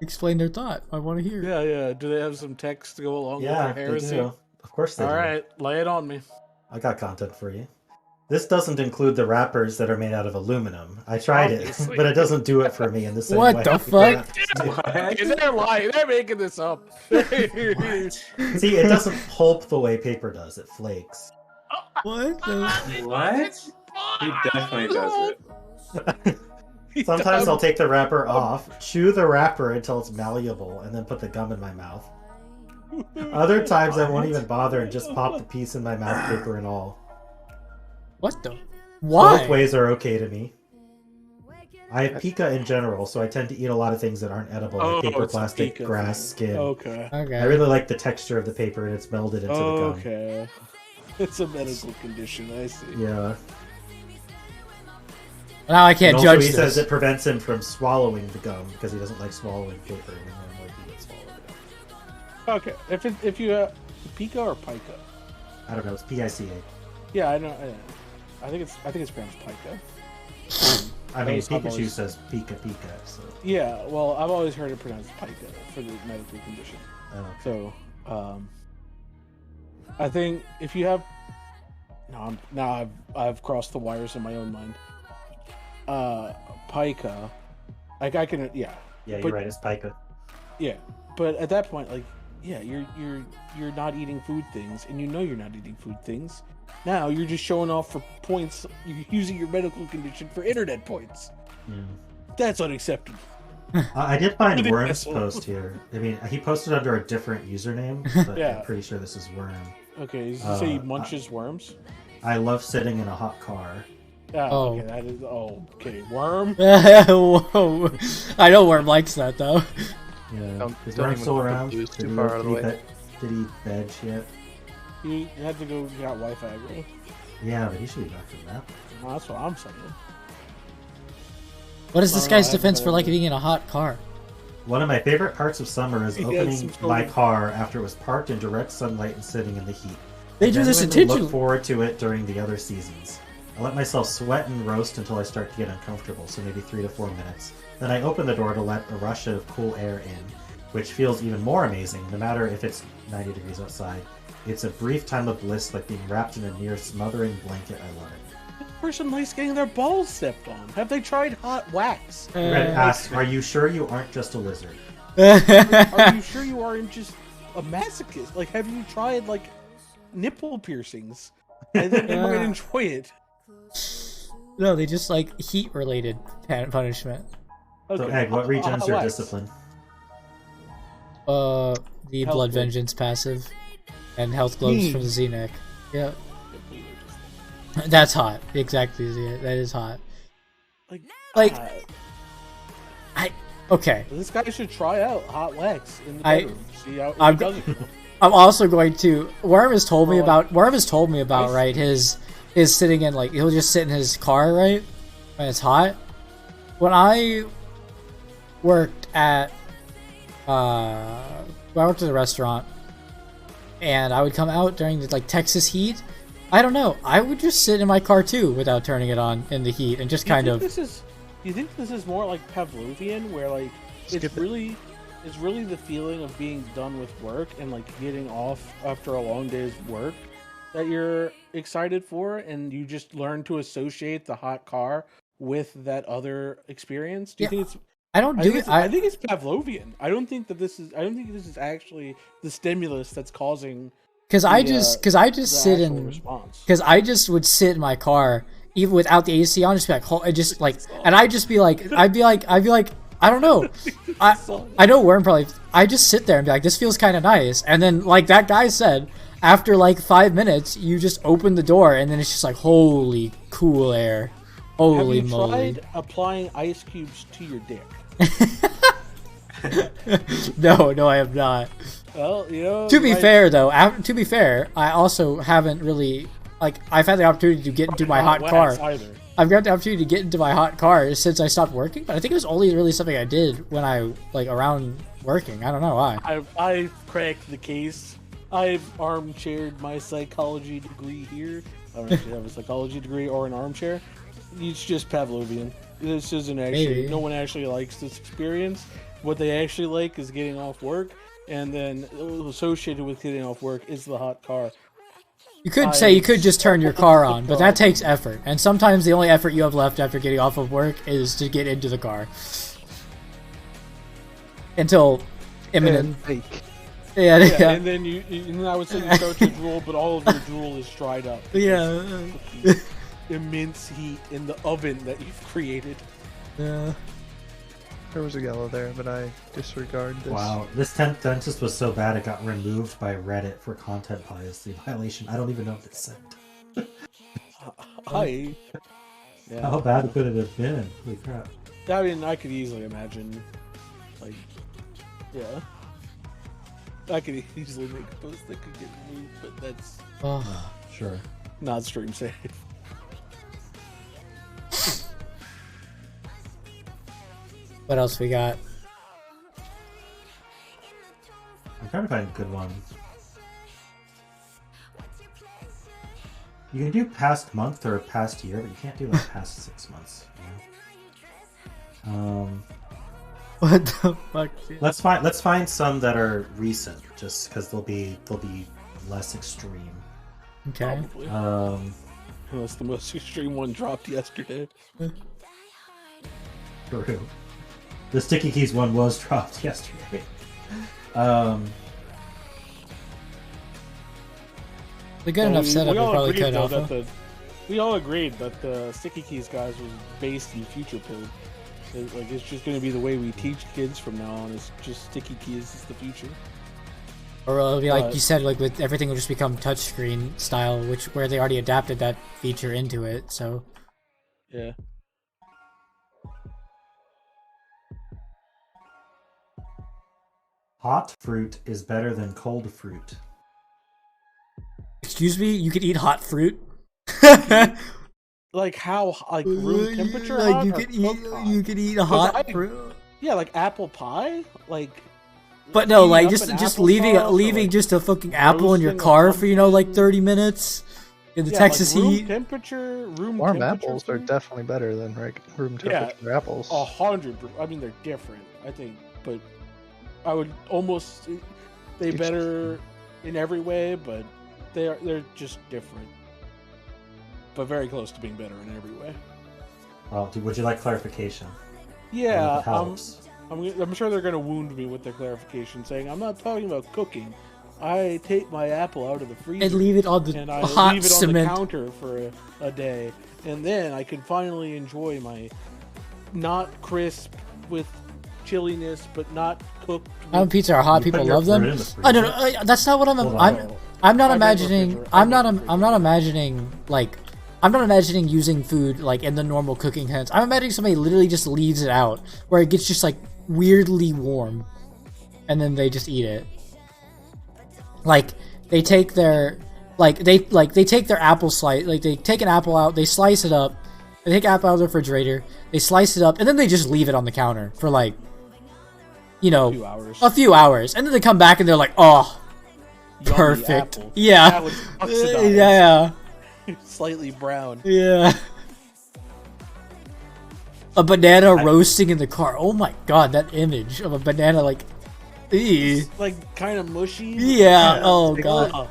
Explain their thought. I want to hear. Yeah. Do they have some text to go along with their heresy? They do. Of course they do. All right, lay it on me. I got content for you. This doesn't include the wrappers that are made out of aluminum. I tried it, but it doesn't do it for me in the same way. What the fuck? They're lying. They're making this up. See, it doesn't pulp the way paper does. It flakes. What? What? He definitely does it. Sometimes I'll take the wrapper off, chew the wrapper until it's malleable, and then put the gum in my mouth. Other times I won't even bother and just pop the piece in my mouth, paper and all. What the? Why? Both ways are okay to me. I have pica in general, so I tend to eat a lot of things that aren't edible, like paper, plastic, grass, skin. Okay. I really like the texture of the paper, and it's melded into the gum. Okay. It's a medical condition, I see. Yeah. Now I can't and judge also, he this. says it prevents him from swallowing the gum because he doesn't like swallowing paper. And normally he would swallow it. Okay. If you pica or pica? I don't know. It's P-I-C-A. Yeah, I know. I think it's pronounced pica. I mean, Pikachu says Pika Pika. So. Yeah. Well, I've always heard it pronounced pica for the medical condition. Oh. So, I think if you have I've crossed the wires in my own mind. Pica, like I can, yeah. Yeah, you're right. It's pica. Yeah, but at that point, like, yeah, you're not eating food things, and you know you're not eating food things. Now you're just showing off for points. You're using your medical condition for internet points. Yeah. That's unacceptable. I did find Worm's post here. I mean, he posted under a different username, but Yeah. I'm pretty sure this is Worm. Okay, does he say he munches worms? I love sitting in a hot car. Oh, okay, that is. Oh, okay, Worm. Whoa. I know Worm likes that though. Yeah. Is don't Worm even still put around? blues Did too he- far out of the did he way. Did he veg yet? He had to go get Wi-Fi, right? Yeah, but he should be back from that. Well, that's what I'm saying. What is this Oh, guy's I defense haven't for done liking in a hot car? One of my favorite parts of summer is Yeah, opening it's my totally- car after it was parked in direct sunlight and sitting in the heat. They I do this genuinely intentionally. look forward to it during the other seasons. I let myself sweat and roast until I start to get uncomfortable, so maybe 3 to 4 minutes. Then I open the door to let a rush of cool air in, which feels even more amazing, no matter if it's 90 degrees outside. It's a brief time of bliss, like being wrapped in a near smothering blanket. I love it. Person likes getting their balls stepped on. Have they tried hot wax? Red asks, "Are you sure you aren't just a lizard?" Are you sure you aren't just a masochist? Like, have you tried like nipple piercings? I think you might enjoy it. No, they just like heat-related punishment. So, Egg, what regens your discipline? The Health blood glove. vengeance passive and health gloves Hmm. from the Z-neck. Yeah, that's hot. Exactly, that is hot. Like, okay. This guy should try out hot wax in the I- bedroom. See how I'm- he does it. I'm also going to. Worm has told me Well, about. Worm has told me about right his sitting in like he'll just sit in his car right when it's hot. When I worked at I worked at a restaurant, and I would come out during the like Texas heat. I don't know. I would just sit in my car too without turning it on in the heat and just kind of. You think this is more like Pavlovian, where like it's really the feeling of being done with work and like getting off after a long day's work that you're excited for, and you just learn to associate the hot car with that other experience? Do you think it's? I think it's Pavlovian. I don't think this is actually the stimulus that's causing. Because I just would sit in my car even without the AC on, just be like, I'd be like, I don't know, I know Worm probably. I just sit there and be like, this feels kind of nice, and then like that guy said, after like 5 minutes, you just open the door and then it's just like, holy cool air, holy moly. Have you tried applying ice cubes to your dick? No, I have not. Well, to be fair, I also haven't really, like, I've had the opportunity to get into my hot car. I've got the opportunity to get into my hot car since I stopped working, but I think it was only really something I did when I, like, around working. I don't know why. I've cracked the case. I've armchaired my psychology degree here. I don't actually have a psychology degree or an armchair. It's just Pavlovian. This isn't actually, no one actually likes this experience. What they actually like is getting off work, and then associated with getting off work is the hot car. You could say you could just turn your car on, but that takes effort. And sometimes the only effort you have left after getting off of work is to get into the car. Until imminent. Yeah. And then I would say you start to drool, but all of your drool is dried up. Yeah. Immense heat in the oven that you've created. Yeah. There was a yellow there, but I disregard this. Wow, this 10th dentist was so bad it got removed by Reddit for content policy violation. I don't even know if it's sent. How bad could it have been? Holy crap. I mean, I could easily imagine, like, yeah. I could easily make a post that could get removed, but that's... sure. Not stream safe. What else we got? I'm trying to find a good one. You can do past month or past year, but you can't do like past 6 months. You know? What the fuck? Let's find some that are recent, just because they'll be less extreme. Okay. Probably. Unless the most extreme one dropped yesterday. True. The Sticky Keys one was dropped yesterday. The good enough setup we probably could offer. We all agreed that the Sticky Keys guys was based in future pig. It's just going to be the way we teach kids from now on. It's just Sticky Keys is the future. Or it'll be like you said, like with everything will just become touchscreen style, where they already adapted that feature into it. So yeah. Hot fruit is better than cold fruit. Excuse me, you could eat hot fruit? Like how? Like room temperature? Like hot you could eat hot fruit. Yeah, like apple pie. Like. But no, like just leaving just a fucking apple in your car for like 30 minutes in the Texas like room heat. Temperature. Warm apples are definitely better than room temperature apples. 100%. I mean, they're different, I think, but I would almost they better in every way, but they're just different, but very close to being better in every way. Well, would you like clarification? Yeah, I'm sure they're going to wound me with their clarification, saying I'm not talking about cooking. I take my apple out of the freezer and leave it on the hot leave it cement on the counter for a day, and then I can finally enjoy my not crisp with chilliness, but not cooked. Pizza are hot. People love them. I don't know. That's not what I'm not imagining. I'm not imagining using food like in the normal cooking sense. I'm imagining somebody literally just leaves it out where it gets just like weirdly warm, and then they just eat it. Like they take their apple slice, like they take an apple out, they slice it up, they take apple out of the refrigerator, they slice it up, and then they just leave it on the counter for like you know, few hours. a few hours, and then they come back and they're like, oh, Yummy perfect. apple. Yeah. That was oxidized. Yeah. Slightly brown. Yeah. A banana roasting in the car. Oh my god, that image of a banana like, It's like kind of mushy. yeah. Oh Take god. Oh,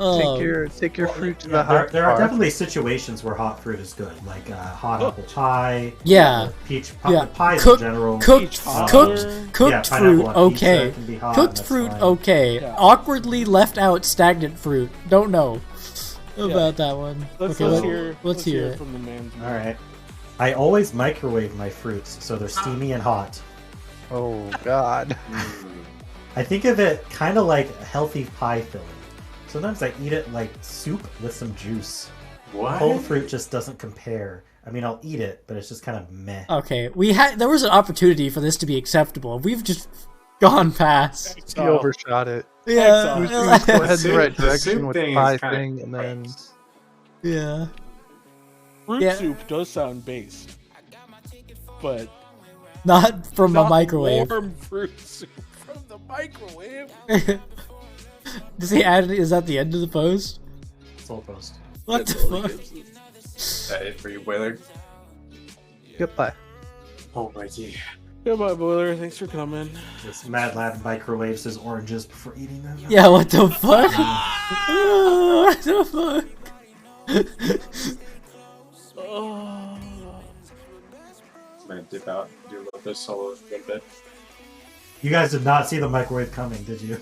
Oh. Take your fruit to the Yeah, hot there are car. definitely situations where hot fruit is good, like hot apple pie. Yeah. or peach Yeah. pies Cook- in general. Peach Cooked Yeah, fruit, pineapple on pizza okay. can be hot, Cooked that's fruit, fine. okay. Yeah. Awkwardly left out stagnant fruit. Don't know about that one. let's Okay, let's hear hear it. from the man's All right. I always microwave my fruits so they're steamy and hot. Oh God. I think of it kind of like a healthy pie filling. Sometimes I eat it like soup with some juice. What? Cold fruit just doesn't compare. I mean, I'll eat it, but it's just kind of meh. Okay, there was an opportunity for this to be acceptable. We've just gone past. You overshot it. Yeah. Thanks, You went in the soup- right the direction soup with the thing pie is kinda thing, and then gross. Yeah. Fruit Yeah. soup does sound based, but Not from a not microwave. warm fruit soup from the microwave. Does he add it? Is that the end of the post? Soul post. What the That's all he fuck? gives us. Is that it for you, Boiler? goodbye. Oh my god. Goodbye, Boiler. Thanks for coming. This Mad Lad microwaves his oranges before eating them. Yeah, what the fuck? What the fuck? Oh. I'm gonna dip out and do a little bit of solo a little bit. You guys did not see the microwave coming, did you?